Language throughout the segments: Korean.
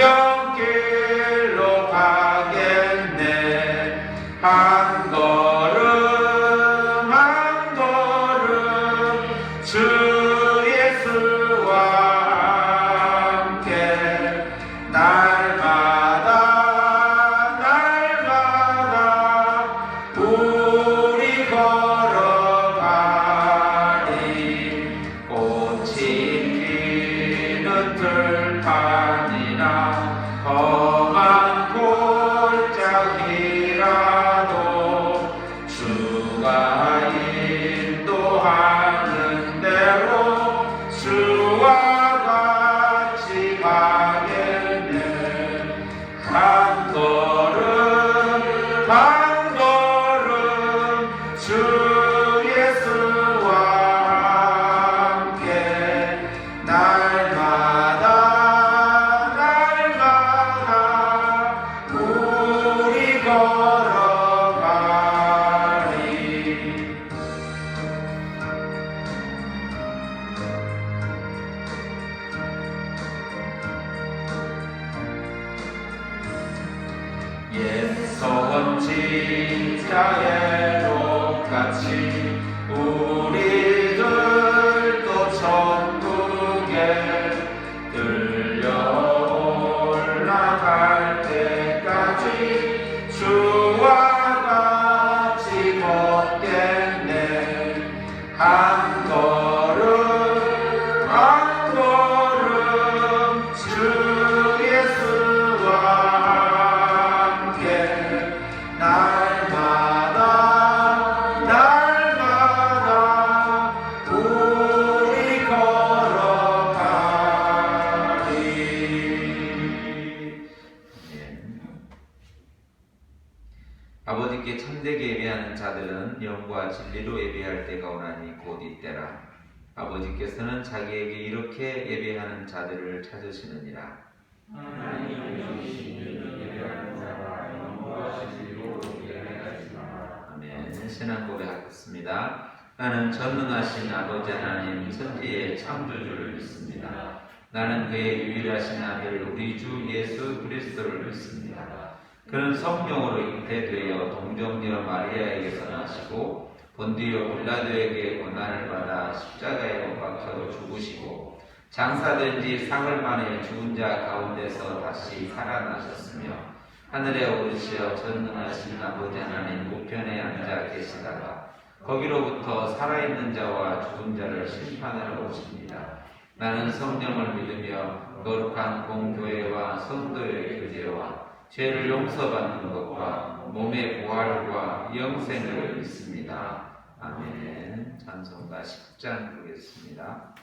주님길로 가겠네. 한 걸음 한 걸음 주 예수와 함께 날마다 우리 걸어가리. 꽃이 피는 들판이나 험한 골짜기라도 주가 인도하는 대로 주와 같이 가겠네. 한 걸음 한 걸음 주 예수와 함께 날마다 우리 걸어가리. 옛소원 진짜의 똑같이 우리들도 천국에 들려 올라갈 때까지 주와 같이 걷겠네. 한 걸음 한 걸음 주 예수와 함께 날마다 우리 걸어가리. 아버지께 참되게 예배하는 자들은 영과 진리로 예배할 때가 오나니 곧 이때라. 아버지께서는 자기에게 이렇게 예배하는 자들을 찾으시느니라. 아멘. 신앙 고백하겠습니다. 나는 전능하신 아버지 하나님 천지의 창조주를 믿습니다. 나는 그의 유일하신 아들 우리 주 예수 그리스도를 믿습니다. 그는 성령으로 잉태되어 동정녀 마리아에게서 나시고 본디오 빌라도에게 고난을 받아 십자가에 못 박혀 죽으시고 장사된 지 사흘 만에 죽은 자 가운데서 다시 살아나셨으며 하늘에 오르시어 전능하신 아버지 하나님 우편에 앉아 계시다가 거기로부터 살아있는 자와 죽은 자를 심판하러 오십니다. 나는 성령을 믿으며 거룩한 공교회와 성도의 교제와 죄를 용서받는 것과 몸의 부활과 영생을 믿습니다. 아멘. 찬송가 10장 부르겠습니다.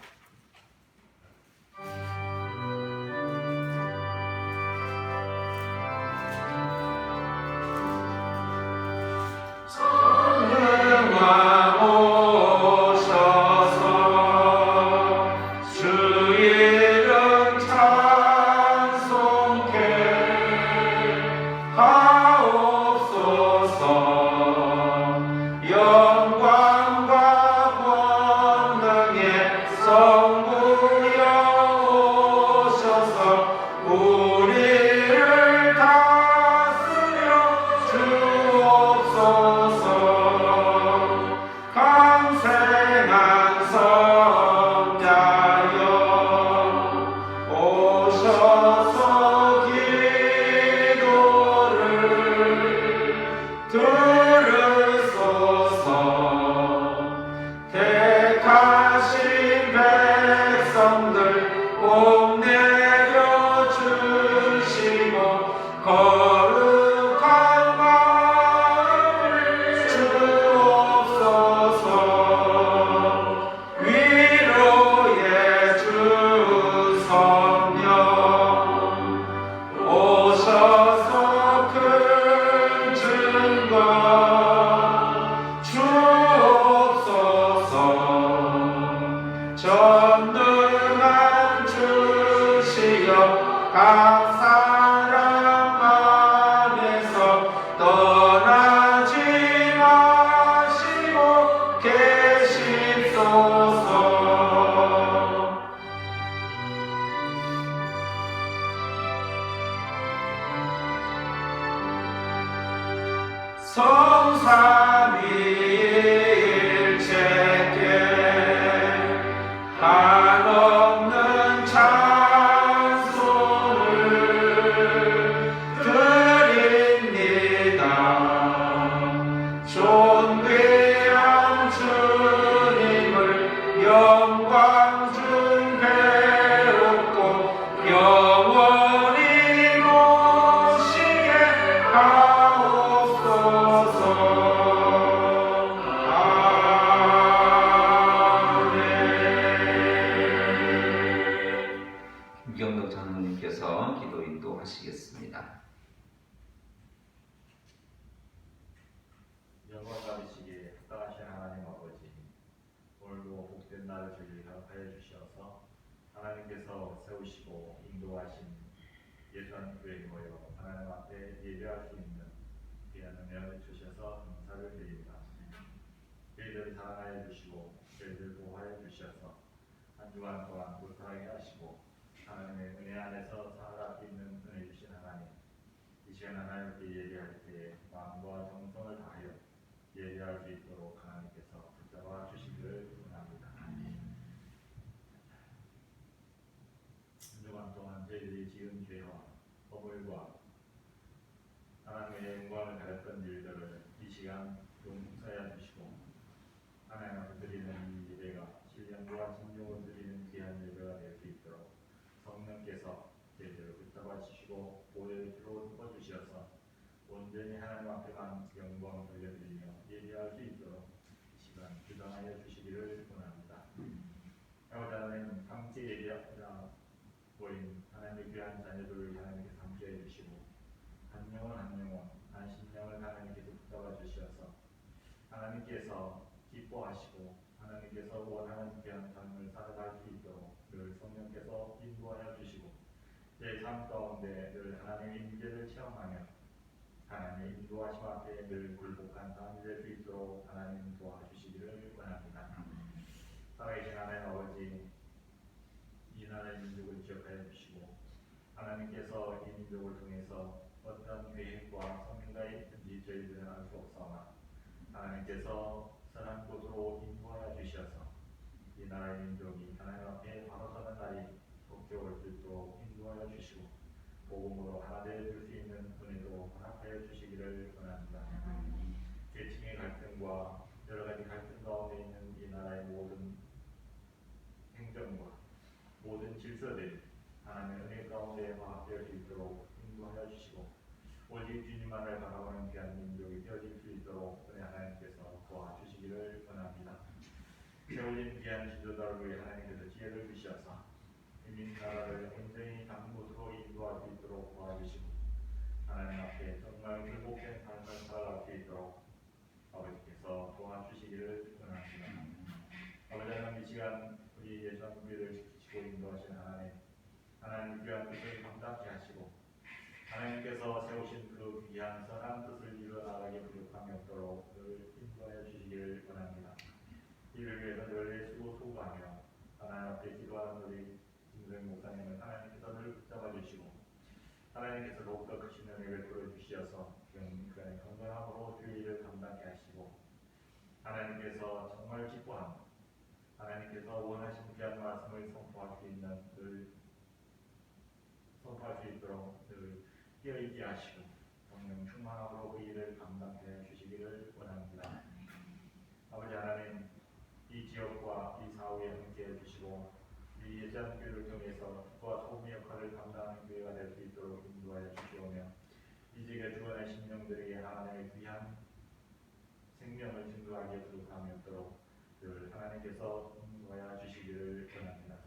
성삼위일체께 한없는 찬송을 드립니다. 존귀한 주님을 영광 중 배웠고 영원히 모시게 하옵소서. 아멘. 김경덕 장로님께서 기도 인도하시겠습니다. 영광 받으시기에 합당하신 하나님 아버지, 오늘도 복된 날을 저희에게 허락하여 주시어서 하나님께서 세우시고 인도하신 예수님교회에 모여 하나님 앞에 예배할 수 있는 귀한 은혜를 주셔서 감사를 드립니다. 저희들을 사랑하여 주시고 저희들 보호하여 주셔서 한 주간 동안 무탈하게 하시고 하나님의 은혜 안에서 살아 있는 은혜 주신 하나님, 이 시간 하나님께 예배할 때에 마음과 정성을 다하여 예배할 수 있도록 하나님께서 붙잡아 주시기를 원합니다. 한 주간 동안 저희들이 지은 죄와 허물과 하나님의 영광을 가렸던 일들을 이 시간 용서하여 주시고 하나님 앞에 드리는 이 예배가 신령과 진정을 드리는 귀한 예배가 될 수 있도록 성령께서 저희들을 붙잡아 주시고 보혈로 덮어주시어서 온전히 하나님 앞에만 영광을 돌려드리며 예배할 수 있도록 이 시간 주장하여 주시기를 원합니다. 아버지 하나님, 함께 예배하자 모인 하나님의 귀한 자녀들을 하나님께서 함께해 주시고 한 영혼 한 영혼 한 심령을 하나님께서 붙잡아 주시어서 하나님께서 기뻐하시고 하나님께서 원하는 귀한 삶을 살아갈 수 있도록 늘 성령께서 인도하여 주시고 제 삶 가운데 늘 하나님의 임재를 체험하며 하나님의 인도하심 앞에 늘 굴복한 삶이 될 수 있도록 하나님 도와주시기를 원합니다. 살아계신 하나님 아버지, 이 나라의 민족을 기억하여 주시고 하나님께서 이 민족을 통해서 어떤 계획과 성과가 있든지 저희들은 알 수 없사오나 하나님께서 선한 곳으로 인도하여 주셔서 이 나라의 민족이 하나님 앞에 바로 서는 날이 꼭 올 수 있도록 인도하여 주시고 복음으로 하나 되어 줄 수 있는 은혜도 허락하여 주시기를 원합니다. 계층의 갈등과 여러 가지 갈등 가운데 있는 이 나라의 모든 행정과 모든 질서들이 하나님의 은혜 가운데 화합되어 수 있도록 인도하여 주시고 오직 주님만을 바라보는 귀한 민족이 되어질 수 있도록 은혜 하나님께서 도와주시기를 원합니다. 세워진 귀한 지도자를 위해 하나님께서 지혜를 주시어서 이 나라를 온전히 단 곳으로 인도할 수 있도록 도와주시고 하나님 앞에 정말 굴복된 삶을 살아갈 수 있도록 아버지께서 도와주시기를 원합니다. 아버지 하나님, 이 시간 우리 예수님을 지키시고 인도하신 하나님 귀한 뜻을 감당케 하시고 하나님께서 세우신 그 귀한 선한 뜻을 이루어나가게 부족함이 없도록 늘 인도하여 주시기를 원합니다. 이를 위해서 늘 애쓰고 수고하며 하나님 앞에 기도하는 우리 김소영 목사님을 하나님께서 늘 붙잡아 주시고 하나님께서 더욱더 크신 은혜를 베풀어 주시어서 영원히 건강함으로 주 일을 감당케 하시고 하나님께서 정말 기뻐하며 하나님께서 원하신 귀한 말씀을 선포할 수 있는 늘 선포할 수 있도록 늘 깨어있게 하시고 성령 충만함으로 그 일을 감당해 주시기를 원합니다. 아버지 하나님, 이 지역과 이 사회에 함께해 주시고 이 예전교회를 통해서 빛과 소금의 역할을 감당하는 교회가 될 수 있도록 인도하여 주시오며 이 지역에 주어낸 심령들에게 하나님의 귀한 생명을 증거하게 부족함이 없도록 늘 하나님께서 인도하여 주시기를 원합니다.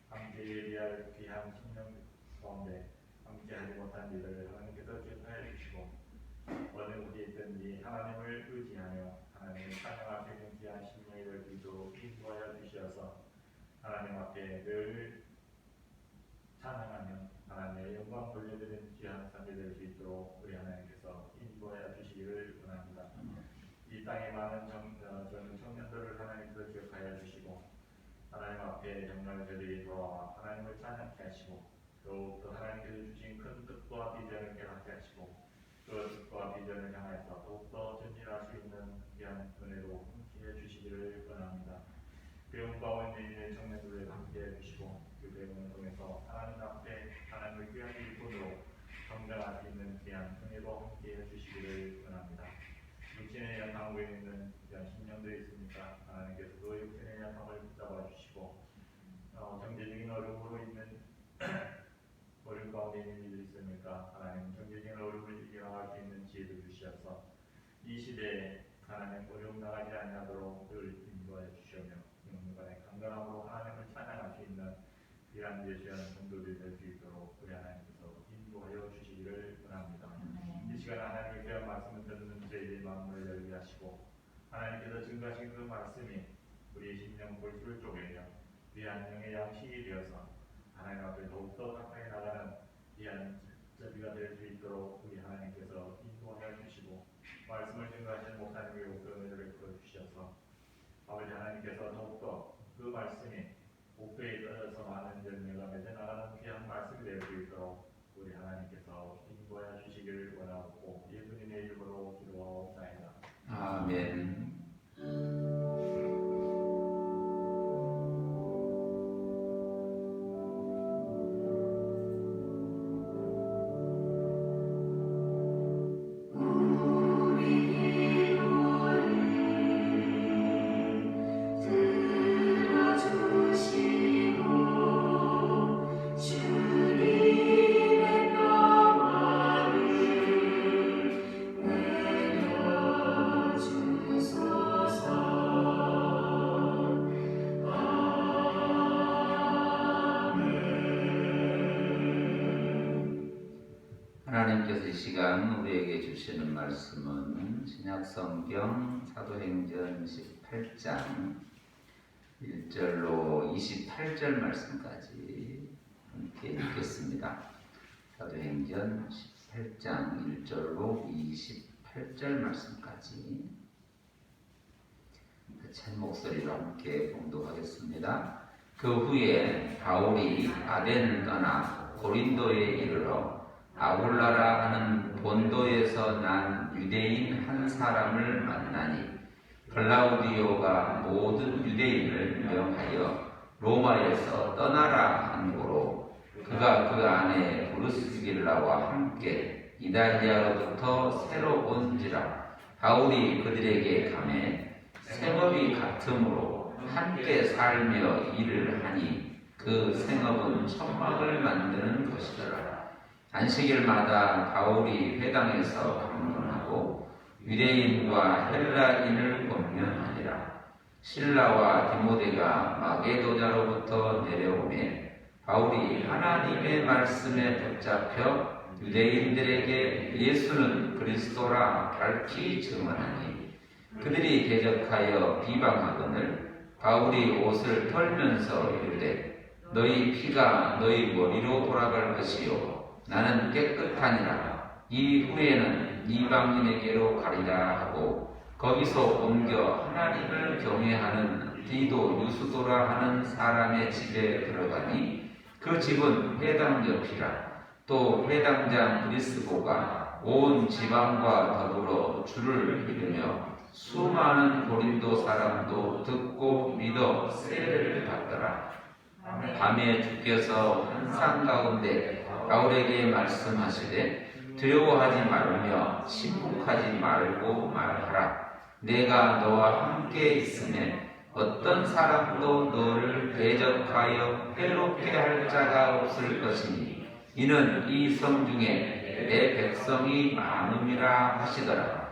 함께 예비할 귀한 심령 가운데 함께하지 못한 일을 하나님께서 기억하여 주시고 어느 곳에 있든지 하나님을 의지하며 하나님을 찬양할 수 있는 귀한 심령이 될 수 있도록 인도하여 주시어서 하나님 앞에 늘 찬양하며 하나님의 영광 돌려드리는 귀한 삶이 될 수 있도록 우리 하나님께서 인도하여 주시기를 원합니다. 이 땅에 많은 청년들을 하나님께서 기억하여 주시고 하나님 앞에 정말 저들이 돌아와 하나님을 찬양케 하시고 더욱더 하나님께서 주신 큰 뜻과 비전을 깨닫게 하시고 뜻과 비전을 향해서 더욱더 전진할 수 있는 귀한 은혜로 함께해 주시기를 원합니다. 배움 가운데 있는 청년들을 함께해 주시고 그 배움을 통해서 하나님 앞에 하나님의 귀한 일꾼으로 성장할 수 있는 귀한 은혜로 함께해 주시기를 원합니다. 육신의 연상하고 있는 귀한 신령들이 있습니까? 하나님께서 그 육신의 연상을 붙잡아 주시고 경제적인 어려움으로 있는 어려움 가운데 있는 이들이 있습니까? 하나님 경제적인 어려움을 이겨나갈 수 있는 지혜를 주시어서 이 시대에 하나님 어려움 당하지 아니하도록 늘 인도하여 주시며 영혼간의 강건함으로 하나님을 찬양할 수 있는 귀한 예수하는 성도들이 될 수 있도록 우리 하나님께서 인도하여 주시기를 원합니다. 이 시간 하나님의 귀한 말씀을 듣는 저희의 마음을 열게 하시고 하나님께서 증거하신 그 말씀이 우리의 심령 골수를 쪼개며 귀한 영의 양식이 되어서 하나님 앞에 더욱더 가까이 나가는 귀한 자비가 될 수 있도록 우리 하나님께서 인도하여 주시고 말씀을 증거하시는 목사님의 목표를 베풀어 주셔서 아버지 하나님께서 더욱더 그 말씀이 목표에 떨어져서 많은 열매가 맺어나가는 귀한 말씀이 될 수 있도록 우리 하나님께서 인도하여 주시기를 원하고 예수님의 이름으로 기도하옵나이다. 아멘. 하나님께서 이 시간 우리에게 주시는 말씀은 신약성경 사도행전 18장 1절로 28절 말씀까지 함께 읽겠습니다. 사도행전 18장 1절로 28절 말씀까지 큰 목소리로 함께 봉독하겠습니다. 그 후에 바울이 아덴을 떠나 고린도에 이르러 아굴라라 하는 본도에서 난 유대인 한 사람을 만나니 글라우디오가 모든 유대인을 명하여 로마에서 떠나라 한 고로 그가 그 안에 브루스길라와 함께 이달리아로부터 새로 온지라 바울이 그들에게 가매 생업이 같으므로 함께 살며 일을 하니 그 생업은 천막을 만드는 것이더라. 안식일마다 바울이 회당에서 강론하고 유대인과 헬라인을 권면하니라. 실라와 디모데가 마게도냐로부터 내려오매 바울이 하나님의 말씀에 붙잡혀 유대인들에게 예수는 그리스도라 밝히 증언하니 그들이 대적하여 비방하거늘 바울이 옷을 털면서 이르되 너희 피가 너희 머리로 돌아갈 것이요 나는 깨끗하니라. 이후에는 이방인에게로 가리라 하고 거기서 옮겨 하나님을 경외하는 디도 유스도라 하는 사람의 집에 들어가니 그 집은 회당 옆이라. 또 회당장 브리스고가 온 지방과 더불어 주를 믿으며 수많은 고린도 사람도 듣고 믿어 세례를 받더라. 밤에 주께서 환상 가운데 바울에게 말씀하시되 두려워하지 말며 침묵하지 말고 말하라. 내가 너와 함께 있으면 어떤 사람도 너를 대적하여 해롭게 할 자가 없을 것이니 이는 이 성 중에 내 백성이 많음이라 하시더라.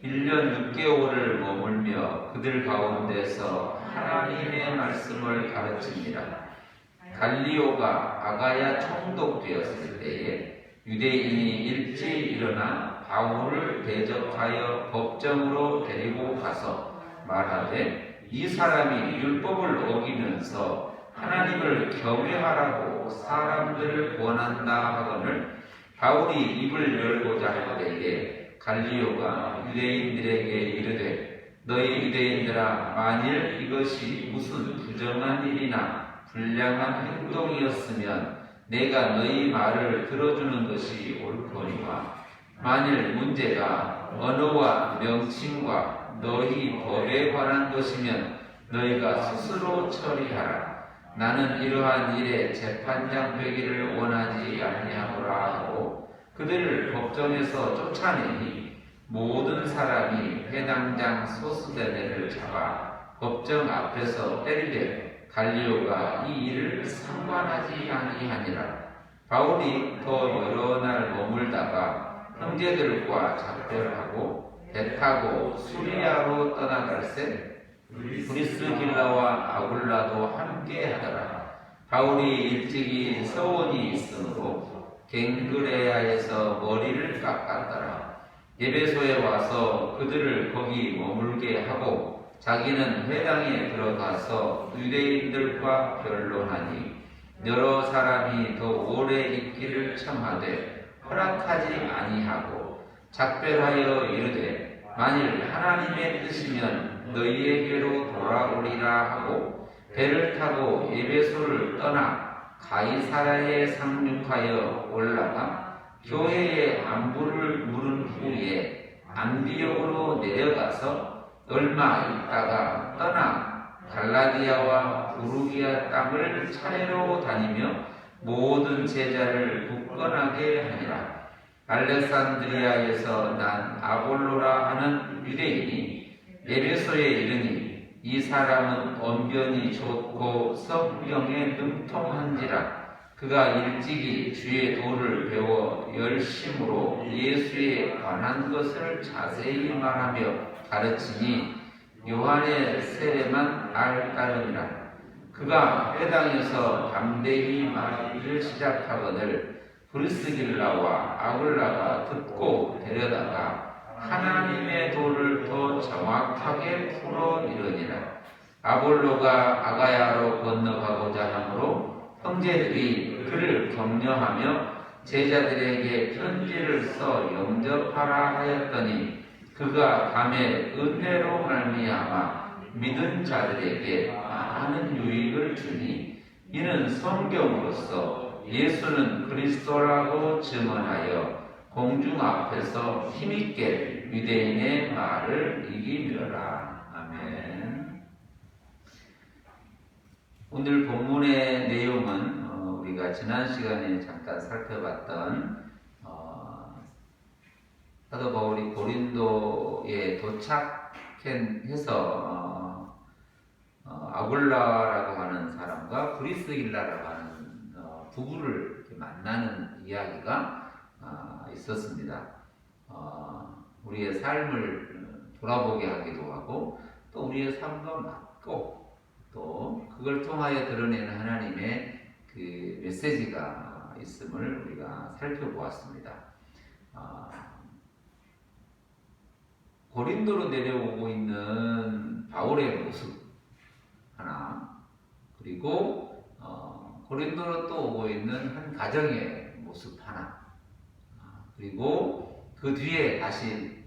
1년 6개월을 머물며 그들 가운데서 하나님의 말씀을 가르칩니다. 갈리오가 아가야 총독되었을 때에 유대인이 일찍 일어나 바울을 대적하여 법정으로 데리고 가서 말하되 이 사람이 율법을 어기면서 하나님을 경외하라고 사람들을 권한다 하거늘 바울이 입을 열고자 할 때에 갈리오가 유대인들에게 이르되 너희 유대인들아 만일 이것이 무슨 부정한 일이나 불량한 행동이었으면 내가 너희 말을 들어주는 것이 옳거니와 만일 문제가 언어와 명칭과 너희 법에 관한 것이면 너희가 스스로 처리하라. 나는 이러한 일에 재판장 되기를 원하지 아니하노라 하고 그들을 법정에서 쫓아내니 모든 사람이 회당장 소스데네를 잡아 법정 앞에서 때리되 갈리오가 이 일을 상관하지 아니하니라. 바울이 더 여러 날 머물다가 형제들과 작별하고 배 타고 수리아로 떠나갈새 브리스길라와 아굴라도 함께 하더라. 바울이 일찍이 서원이 있으므로 갱그레아에서 머리를 깎았더라. 에베소에 와서 그들을 거기 머물게 하고 자기는 회당에 들어가서 유대인들과 변론하니 여러 사람이 더 오래 있기를 청하되 허락하지 아니하고 작별하여 이르되 만일 하나님의 뜻이면 너희에게로 돌아오리라 하고 배를 타고 에베소를 떠나 가이사라에 상륙하여 올라가 교회의 안부를 물은 후에 안디옥으로 내려가서 얼마 있다가 떠나 갈라디아와 부르기아 땅을 차례로 다니며 모든 제자를 굳건하게 하니라. 알렉산드리아에서 난 아볼로라 하는 유대인이 에베소에 이르니 이 사람은 언변이 좋고 성경에 능통한지라. 그가 일찍이 주의 도를 배워 열심으로 예수에 관한 것을 자세히 말하며 가르치니 요한의 세례만 알따르니라. 그가 회당에서 담대히 말하기를 시작하거늘 브리스길라와 아굴라가 듣고 데려다가 하나님의 도를 더 정확하게 풀어 이르니라. 아볼로가 아가야로 건너가고자 하므로 형제들이 그를 격려하며 제자들에게 편지를 써 영접하라 하였더니 그가 밤에 은혜로 말미암아 믿은 자들에게 많은 유익을 주니 이는 성경으로서 예수는 그리스도라고 증언하여 공중 앞에서 힘있게 유대인의 말을 이기며라. 아멘. 오늘 본문의 내용은 우리가 지난 시간에 잠깐 살펴봤던 사도 바울이 고린도에 도착해서 아굴라라고 하는 사람과 브리스길라라고 하는 부부를 이렇게 만나는 이야기가 있었습니다. 우리의 삶을 돌아보게 하기도 하고 또 우리의 삶과 맞고 또 그걸 통하여 드러내는 하나님의 그 메시지가 있음을 우리가 살펴보았습니다. 고린도로 내려오고 있는 바울의 모습 하나, 그리고 고린도로 또 오고 있는 한 가정의 모습 하나, 그리고 그 뒤에 다시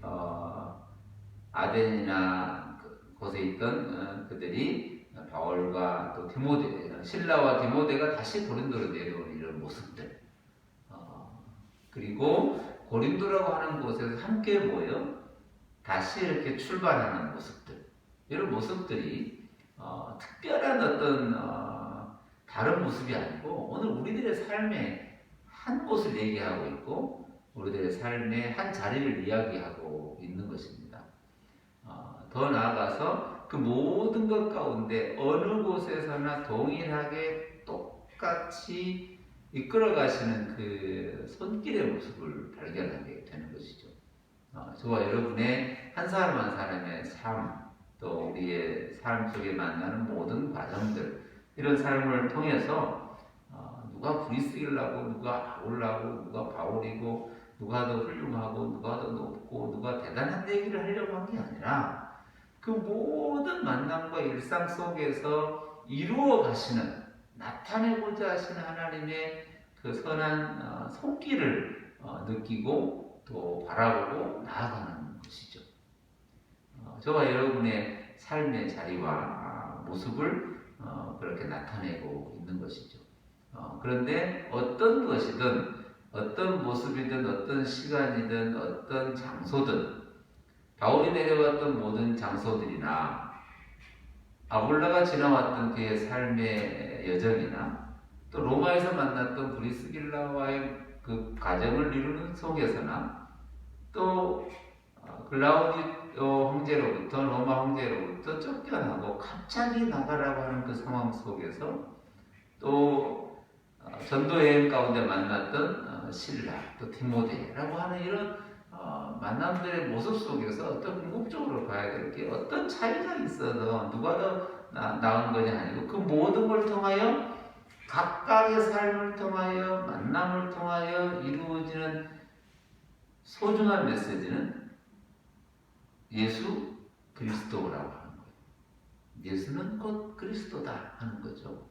아덴이나 곳에 있던 그들이 바울과 또 디모데, 실라와 디모데가 다시 고린도로 내려오는 이런 모습들, 그리고 고린도라고 하는 곳에서 함께 모여 다시 이렇게 출발하는 모습들, 이런 모습들이 특별한 어떤 다른 모습이 아니고 오늘 우리들의 삶의 한 곳을 얘기하고 있고 우리들의 삶의 한 자리를 이야기하고 있는 것입니다. 더 나아가서 그 모든 것 가운데 어느 곳에서나 동일하게 똑같이 이끌어가시는 그 손길의 모습을 발견하게 되는 것이죠. 저와 여러분의 한 사람 한 사람의 삶, 또 우리의 삶 속에 만나는 모든 과정들, 이런 삶을 통해서 누가 브리스길라고, 누가 아굴라고, 누가 바울이고, 누가 더 훌륭하고, 누가 더 높고, 누가 대단한 얘기를 하려고 한 게 아니라 그 모든 만남과 일상 속에서 이루어 가시는, 나타내고자 하시는 하나님의 그 선한 손길을 느끼고 또 바라보고 나아가는 것이죠. 저와 여러분의 삶의 자리와 모습을 그렇게 나타내고 있는 것이죠. 그런데 어떤 것이든 어떤 모습이든 어떤 시간이든 어떤 장소든 바울이 내려왔던 모든 장소들이나 아굴라가 지나왔던 그의 삶의 여정이나 또 로마에서 만났던 브리스길라와의 그 가정을 이루는 속에서나 또 글라우디오 황제로부터 로마 황제로부터 쫓겨나고 갑자기 나가라고 하는 그 상황 속에서 또 전도 여행 가운데 만났던 신라 또 디모데라고 하는 이런 만남들의 모습 속에서 어떤 궁극적으로 봐야 될 게 어떤 차이가 있어도 누가 더 나은 것이 아니고 그 모든 걸 통하여 각각의 삶을 통하여 만남을 통하여 이루어지는 소중한 메시지는 예수 그리스도라고 하는 거예요. 예수는 곧 그리스도다 하는 거죠.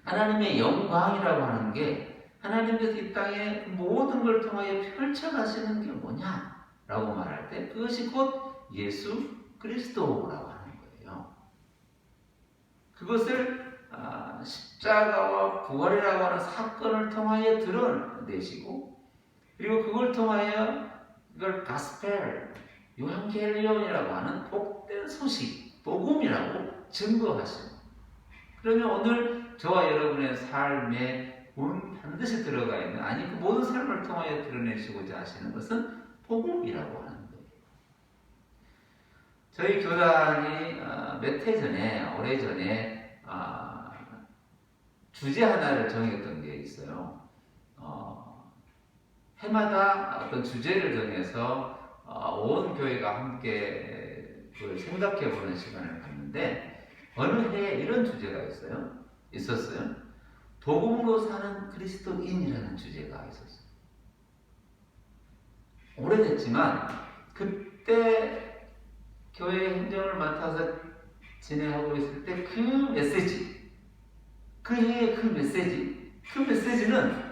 하나님의 영광이라고 하는 게 하나님께서 이 땅에 모든 걸 통하여 펼쳐가시는 게 뭐냐라고 말할 때 그것이 곧 예수 그리스도라고 하는 거예요. 그것을 십자가와 부활이라고 하는 사건을 통하여 드러내시고 그리고 그걸 통하여 이걸 가스펠, 요한겔리온이라고 하는 복된 소식, 복음이라고 증거하십니다. 그러면 오늘 저와 여러분의 삶에 반드시 들어가 있는 그 모든 삶을 통하여 드러내시고자 하시는 것은 복음이라고 하는 거예요. 저희 교단이 몇 해 전에 오래전에 주제 하나를 정했던 게 있어요. 해마다 어떤 주제를 정해서 온 교회가 함께 그걸 생각해보는 시간을 갖는데 어느 해에 이런 주제가 있었어요. 복음으로 사는 그리스도인이라는 주제가 있었어요. 오래됐지만 그때 교회 행정을 맡아서 진행하고 있을 때 그 메시지, 그 해의 그 메시지는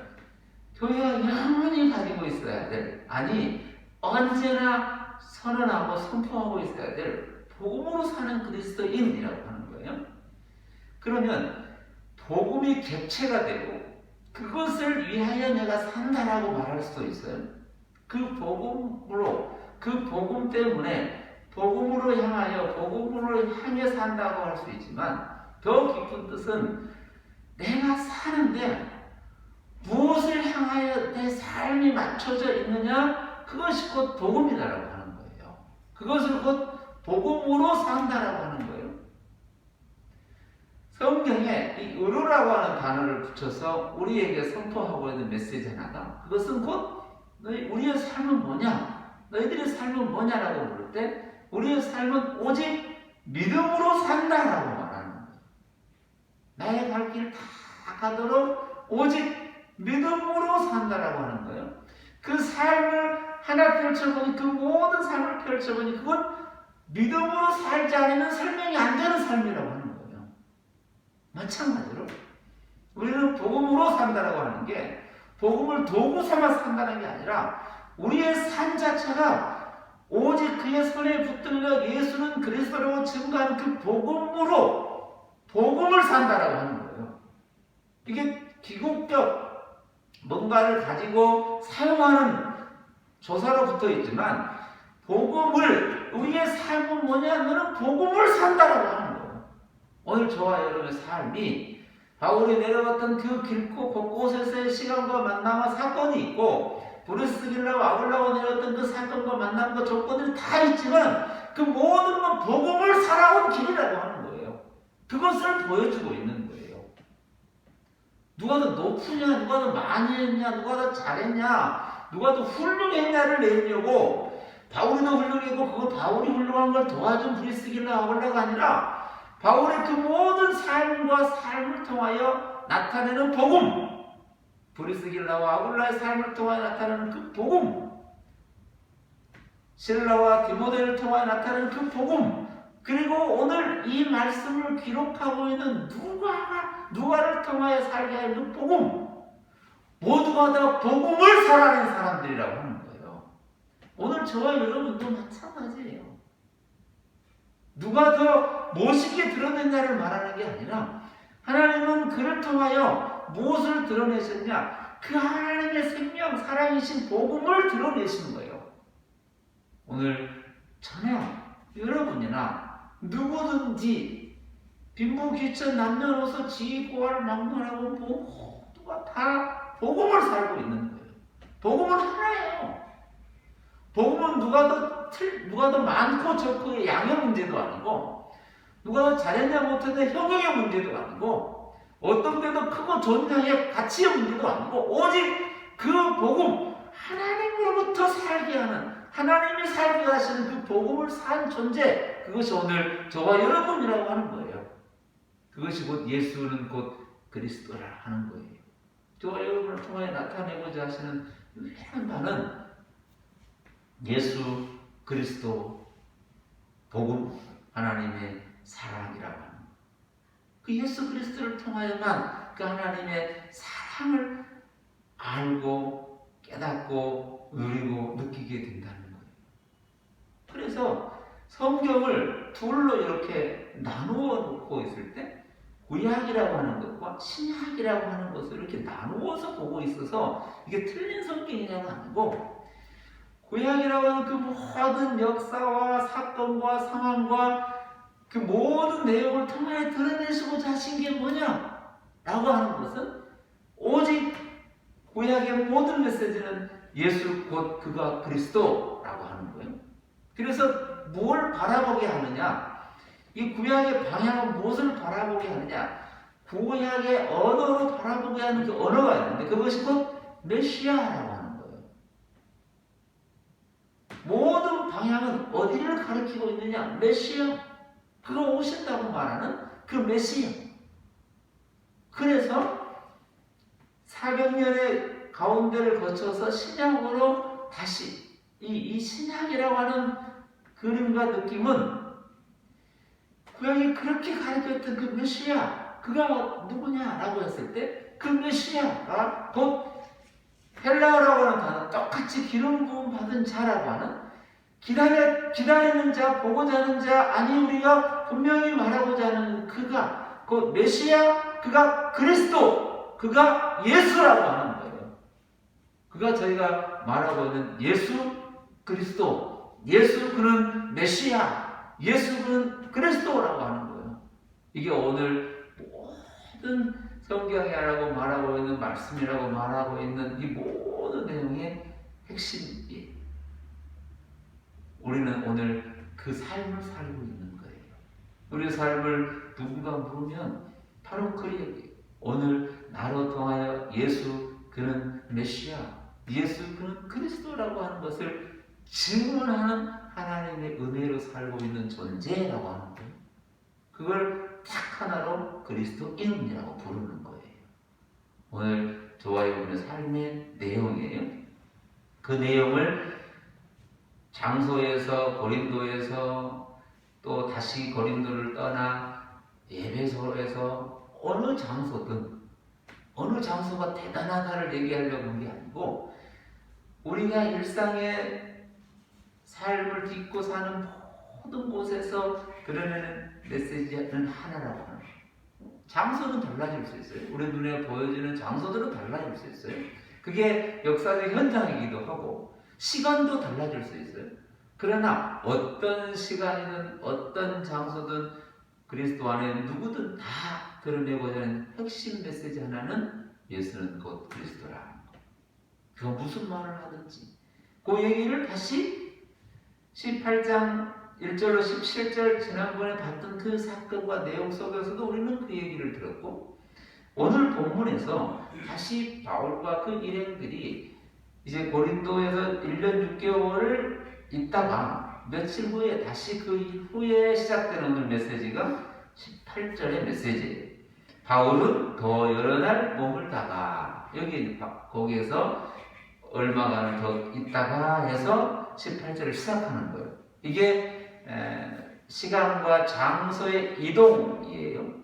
교회가 영원히 가지고 있어야 될, 언제나 선언하고 선포하고 있어야 될 복음으로 사는 그리스도인이라고 하는 거예요. 그러면 복음이 객체가 되고 그것을 위하여 내가 산다라고 말할 수도 있어요. 그 복음으로, 그 복음 때문에 복음으로 향해 산다고 할 수 있지만 더 깊은 뜻은 내가 사는데 무엇을 향하여 내 삶이 맞춰져 있느냐? 그것이 곧 복음이다라고 하는 거예요. 그것을 곧 복음으로 산다라고 하는 거예요. 성경에 이 의로라고 하는 단어를 붙여서 우리에게 선포하고 있는 메시지 하나가 그것은 곧 우리의 삶은 뭐냐? 너희들의 삶은 뭐냐라고 물을 때 우리의 삶은 오직 믿음으로 산다라고 말하는 거예요. 나의 갈 길 다 가도록 오직 믿음으로 산다라고 하는 거예요. 그 삶을 하나 펼쳐보니 그 모든 삶을 펼쳐보니 그건 믿음으로 살지 않으면 설명이 안 되는 삶이라고 하는 거예요. 마찬가지로 우리는 복음으로 산다라고 하는 게 복음을 도구 삼아 산다는 게 아니라 우리의 삶 자체가 오직 그의 손에 붙들려 예수는 그리스도라고 증거하는 그 복음을 산다라고 하는 거예요. 이게 기국적 뭔가를 가지고 사용하는 조사로 붙어 있지만 우리의 삶은 뭐냐? 너는 복음을 산다라고 하는 거예요. 오늘 저와 여러분의 삶이 바울이 내려왔던 그 길고 곳곳에서의 시간과 만남과 사건이 있고 브리스길라와 아굴라가 내려왔던 그 사건과 만남과 조건들이 다 있지만 그 모든 건 복음을 살아온 길이라고 하는 거예요. 그것을 보여주고 있는 거예요. 누가 더 높으냐, 누가 더 많이 했냐, 누가 더 잘했냐, 누가 더 훌륭했냐를 내려고 바울이 더 훌륭했고 그거 바울이 훌륭한 걸 도와준 브리스길라 아굴라가 아니라 바울의 그 모든 삶을 통하여 나타내는 복음, 브리스길라와 아굴라의 삶을 통하여 나타내는 그 복음, 실라와 디모데를 통하여 나타내는 그 복음, 그리고 오늘 이 말씀을 기록하고 있는 누가를 통하여 살게 하는 그 복음, 모두가 다 복음을 살아낸 사람들이라고 하는 거예요. 오늘 저와 여러분도 마찬가지예요. 누가 더 멋있게 드러냈냐를 말하는 게 아니라 하나님은 그를 통하여 무엇을 드러내셨냐? 그 하나님의 생명, 살아계신 복음을 드러내시는 거예요. 오늘 저녁 여러분이나 누구든지 빈부귀천 남녀노소 지위고하를 막론하고 모두가 다 복음을 살고 있는 거예요. 복음은 하나예요. 복음은 누가 더 많고 적고의 양의 문제도 아니고, 누가 더 잘했냐 못했냐 형용의 문제도 아니고, 어떤 데도 크고 존재의 가치의 문제도 아니고, 오직 그 복음, 하나님으로부터 살게 하는, 하나님이 살게 하시는 그 복음을 산 존재, 그것이 오늘 저와 여러분이라고 하는 거예요. 그것이 곧 예수는 곧 그리스도라 하는 거예요. 저와 여러분을 통해 나타내고자 하시는 유일한 바는 예수 그리스도 복음, 하나님의 사랑이라고 하는 거예요. 그 예수 그리스도를 통하여만 그 하나님의 사랑을 알고 깨닫고 누리고 느끼게 된다는 거예요. 그래서 성경을 둘로 이렇게 나누어 놓고 있을 때 구약이라고 하는 것과 신약이라고 하는 것을 이렇게 나누어서 보고 있어서 이게 틀린 성경이냐고 아니고, 구약이라고 하는 그 모든 역사와 사건과 상황과 그 모든 내용을 통해 드러내시고자 하신 게 뭐냐? 라고 하는 것은 오직 구약의 모든 메시지는 예수 곧 그가 그리스도라고 하는 거예요. 그래서 뭘 바라보게 하느냐? 이 구약의 방향은 무엇을 바라보게 하느냐? 구약의 언어로 바라보게 하는 그 언어가 있는데 그것이 곧 메시아라고 하는 거예요. 모든 방향은 어디를 가리키고 있느냐? 메시아. 그가 오신다고 말하는 그 메시아. 그래서 400년의 가운데를 거쳐서 신약으로 다시 이 신약이라고 하는 그림과 느낌은 구약이 그렇게 가르쳤던 그 메시아, 그가 누구냐라고 했을 때 그 메시아가 곧 헬라어라고 하는 단어, 똑같이 기름 부음 받은 자라고 하는, 기다리는 자, 보고자 하는 자, 아니 우리가 분명히 말하고자 하는 그가 곧 메시아, 그가 그리스도, 그가 예수라고 하는 거예요. 그가 저희가 말하고 있는 예수 그리스도, 예수 그는 메시아, 예수 그는 그리스도라고 하는 거예요. 이게 오늘 모든 성경이라고 말하고 있는, 말씀이라고 말하고 있는 이 모든 내용의 핵심이에요. 우리는 오늘 그 삶을 살고 있는 거예요. 우리의 삶을 누군가 물으면 바로 그 얘기. 오늘 나로 통하여 예수 그는 메시아, 예수 그는 그리스도라고 하는 것을 증언하는 하나님의 은혜로 살고 있는 존재라고 하는 거예요. 그걸 딱 하나로 그리스도인이라고 부르는 거예요. 오늘 저와 여러분의 삶의 내용이에요. 그 내용을 장소에서, 고린도에서, 또 다시 고린도를 떠나 에베소에서 어느 장소든, 어느 장소가 대단하다를 얘기하려고 하는 게 아니고, 우리가 일상의 삶을 딛고 사는 모든 곳에서 드러내는 메시지는 하나라고 하는 거예요. 장소는 달라질 수 있어요. 우리 눈에 보여지는 장소들은 달라질 수 있어요. 그게 역사적 현장이기도 하고 시간도 달라질 수 있어요. 그러나 어떤 시간이든 어떤 장소든 그리스도 안에 누구든 다 드러내고자 하는 핵심 메시지 하나는 예수는 곧 그리스도라는 거. 그가 무슨 말을 하든지 그 얘기를 다시 18장 1절로 17절 지난번에 봤던 그 사건과 내용 속에서도 우리는 그 얘기를 들었고, 오늘 본문에서 다시 바울과 그 일행들이 이제 고린도에서 1년 6개월을 있다가 며칠 후에 다시 그 후에 시작되는 오늘 메시지가 18절의 메시지예요. 바울은 더 여러 날 머물다가, 여기 거기에서 얼마간 더 있다가 해서 18절을 시작하는 거예요. 이게 시간과 장소의 이동이에요.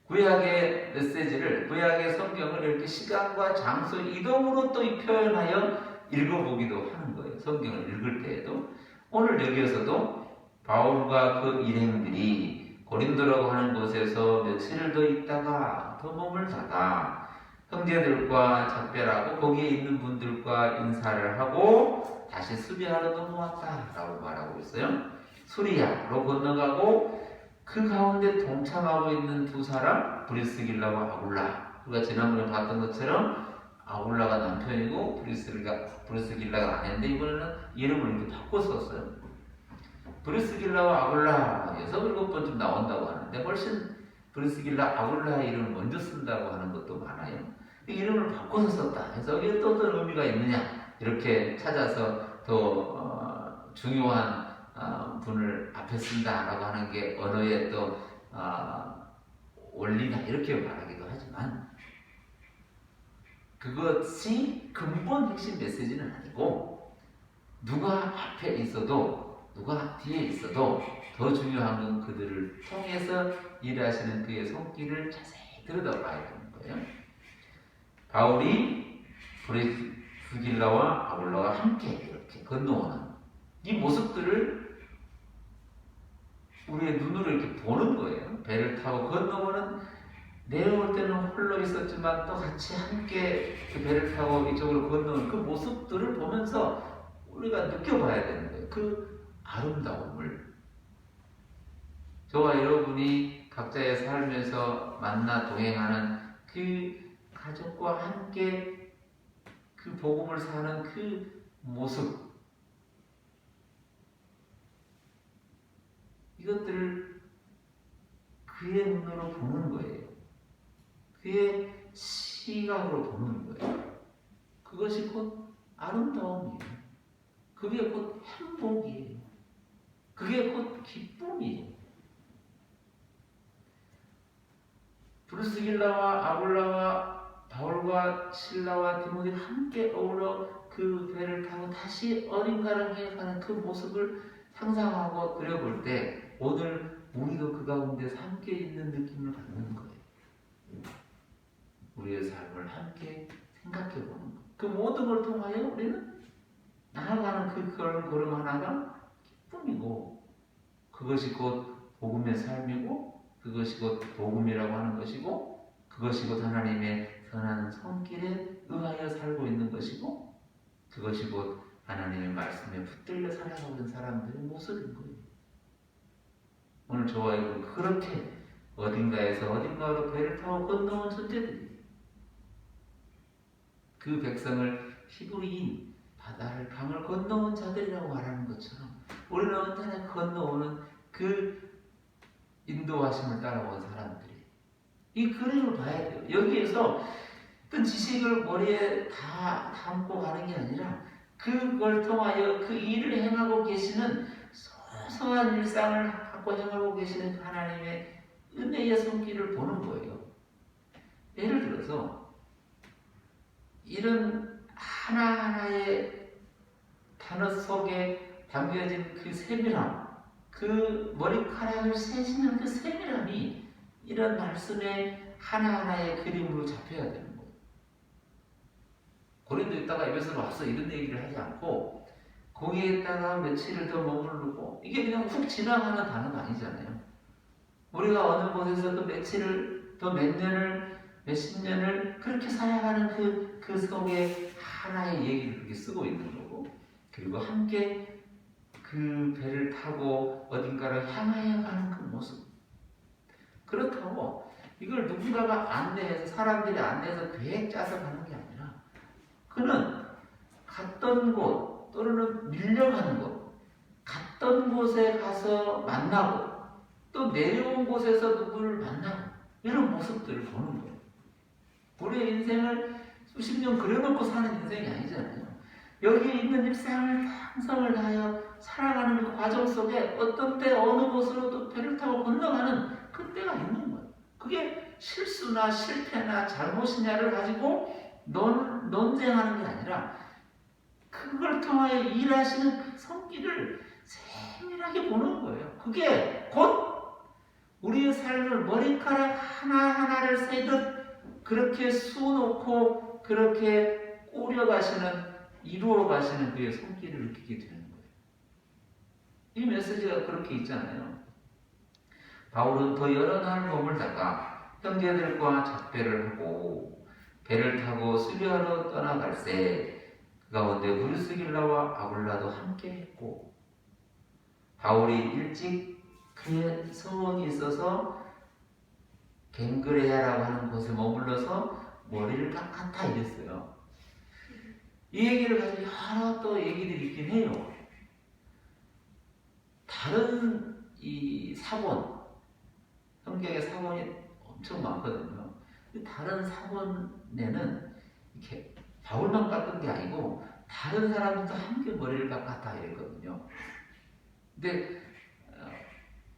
구약의 메시지를, 구약의 성경을 이렇게 시간과 장소 이동으로 또 표현하여 읽어보기도 하는 거예요. 성경을 읽을 때에도. 오늘 여기에서도 바울과 그 일행들이 고린도라고 하는 곳에서 며칠을 더 있다가 더 머물다가 형제들과 작별하고 거기에 있는 분들과 인사를 하고 다시 수비하러 넘어왔다라고 말하고 있어요. 수리야로 건너가고 그 가운데 동참하고 있는 두 사람, 브리스길라와 아굴라. 우리가 지난번에 봤던 것처럼 아굴라가 남편이고 브리스길라가 아내인데 이번에는 이름을 이렇게 바꿔 썼어요. 브리스길라와 아굴라에서 7번쯤 나온다고 하는데 훨씬 브리스길라, 아굴라의 이름을 먼저 쓴다고 하는 것도 많아요. 이름을 바꿔서 썼다 해서 이게 또 어떤 의미가 있느냐 이렇게 찾아서 더 중요한 분을 앞에 쓴다라고 하는 게 언어의 또 원리다 이렇게 말하기도 하지만 그것이 근본 핵심 메시지는 아니고 누가 앞에 있어도 누가 뒤에 있어도 더 중요한 건 그들을 통해서 일하시는 그의 손길을 자세히 들여다봐야 되는 거예요. 바울이 브리스길라와 아굴라와 함께 이렇게 건너오는 이 모습들을 우리의 눈으로 이렇게 보는 거예요. 배를 타고 건너오는 내려올 때는 홀로 있었지만 또 같이 함께 그 배를 타고 이쪽으로 건너오는 그 모습들을 보면서 우리가 느껴봐야 되는 거예요. 그 아름다움을. 저와 여러분이 각자의 삶에서 만나 동행하는 그 가족과 함께 그 복음을 사는 그 모습, 이것들을 그의 눈으로 보는 거예요. 그의 시각으로 보는 거예요. 그것이 곧 아름다움이에요. 그게 곧 행복이에요. 그게 곧 기쁨이에요. 브리스길라와 아굴라와 바울과 실라와 디모데가 함께 어울러 그 배를 타고 다시 어딘가를 향해 가는 그 모습을 상상하고 그려볼 때 오늘 우리도 그 가운데서 함께 있는 느낌을 받는 거예요. 우리의 삶을 함께 생각해 보는 거예요. 그 모든 걸 통하여 우리는 나아가는 그 걸음 하나가 기쁨이고 그것이 곧 복음의 삶이고 그것이 곧 복음이라고 하는 것이고 그것이 곧 하나님의 선한 손길에 의하여 살고 있는 것이고 그것이 곧 하나님의 말씀에 붙들려 살아가고 있는 사람들의 모습인 거예요. 오늘 저와 여러분 그렇게 어딘가에서 어딘가로 배를 타고 건너온 존재들이에요. 그 백성을 히브리인 바다를 강을 건너온 자들이라고 말하는 것처럼 우리는 언제나 건너오는 그 인도하심을 따라온 사람들이 이 그림을 봐야 돼요. 여기에서 어떤 지식을 머리에 다 담고 가는 게 아니라 그걸 통하여 그 일을 행하고 계시는 소소한 일상을 갖고 행하고 계시는 그 하나님의 은혜의 손길을 보는 거예요. 예를 들어서 이런 하나하나의 단어 속에 담겨진 그 세밀함, 그 머리카락을 세시는 그 세밀함이 이런 말씀의 하나하나의 그림으로 잡혀야 되는 거예요. 고린도에 있다가 에베소로 와서 이런 얘기를 하지 않고 거기에 있다가 며칠을 더 머무르고 이게 그냥 훅 지나가는 단어가 아니잖아요. 우리가 어느 곳에서 또 며칠을 또 몇 년을 몇십 년을 그렇게 살아가는 그 속에 하나의 얘기를 그렇게 쓰고 있는 거고 그리고 함께 그 배를 타고 어딘가를 향하여 가는 그 모습. 그렇다고 이걸 누군가가 안내해서 사람들이 안내해서 계획 짜서 가는 게 아니라 그는 갔던 곳 또는 밀려가는 곳 갔던 곳에 가서 만나고 또 내려온 곳에서 누구를 만나고 이런 모습들을 보는 거예요. 우리의 인생을 수십 년 그려놓고 사는 인생이 아니잖아요. 여기에 있는 일상을ทั้성을 다하여 살아가는 그 과정 속에 어떤 때 어느 곳으로 또 배를 타고 건너가는 그 때가 있는 거예요. 그게 실수나 실패나 잘못이냐를 가지고 논쟁하는 게 아니라 그걸 통하여 일하시는 그 손길을 세밀하게 보는 거예요. 그게 곧 우리의 삶을 머리카락 하나하나를 세듯 그렇게 수놓고 그렇게 꾸려가시는 이루어 가시는 그의 손길을 느끼게 되는 거예요. 이 메시지가 그렇게 있잖아요. 바울은 더 여러 날 머물다가 형제들과 작별을 하고 배를 타고 수비하러 떠나갈새 그 가운데 브루스길라와 아굴라도 함께 했고 바울이 일찍 그의 소원이 있어서 갱그레아라고 하는 곳에 머물러서 머리를 깎았다 이랬어요. 이 얘기를 가지고 여러 또 얘기들이 있긴 해요. 다른 이 사본, 성경의 사본이 엄청 많거든요. 다른 사본에는 이렇게 바울만 깎은 게 아니고 다른 사람들도 함께 머리를 깎았다 이랬거든요. 근데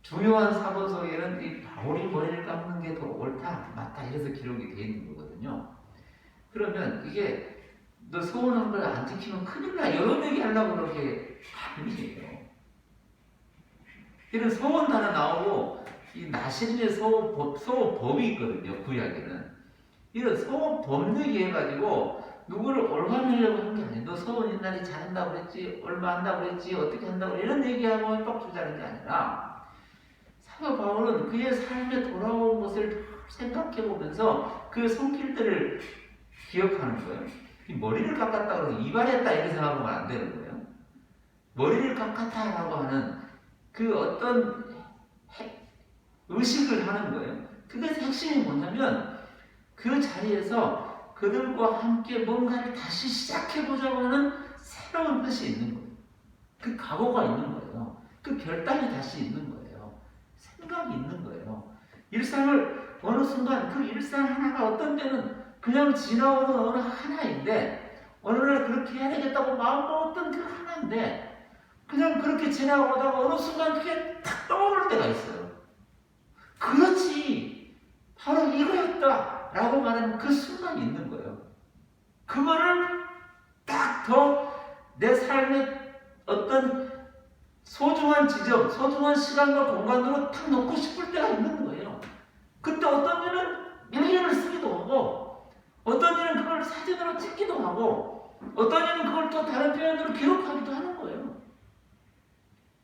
중요한 사본 속에는 이 바울이 머리를 깎는 게 더 옳다, 맞다 이래서 기록이 되어 있는 거거든요. 그러면 이게 너 소원한 걸 안 지키면 큰일 나 이런 얘기 하려고 그렇게 아니에요. 이런 소원 하나 나오고 이 나신의 소원법이 있거든요. 구약에는 이런 소원법 얘기해가지고 누구를 올가매려고 하는 게 아니에요. 너 소원 옛날에 잘한다고 그랬지, 얼마 한다고 그랬지, 어떻게 한다고 이런 얘기하고 빡 주자는 게 아니라 사도 바울은 그의 삶에 돌아온 것을 생각해보면서 그 손길들을 기억하는 거예요. 이 머리를 깎았다고 해서 이발했다 이렇게 생각하면 안 되는 거예요. 머리를 깎았다라고 하는 그 어떤 의식을 하는 거예요. 그것의 핵심이 뭐냐면 그 자리에서 그들과 함께 뭔가를 다시 시작해보자고 하는 새로운 뜻이 있는 거예요. 그 각오가 있는 거예요. 그 결단이 다시 있는 거예요. 생각이 있는 거예요. 일상을 어느 순간 그 일상 하나가 어떤 때는 그냥 지나오는 어느 하나인데 어느 날 그렇게 해야 되겠다고 마음먹었던 그 하나인데 그냥 그렇게 지나가다가 어느 순간 그게 탁 떠오를 때가 있어요. 그렇지, 바로 이거였다 라고 말하는 그 순간이 있는 거예요. 그거를 딱 더 내 삶의 어떤 소중한 지점, 소중한 시간과 공간으로 탁 놓고 싶을 때가 있는 거예요. 그때 어떤 일은 밀리언을 쓰기도 하고 어떤 일은 그걸 사진으로 찍기도 하고 어떤 일은 그걸 또 다른 표현으로 기록하기도 하는 거예요.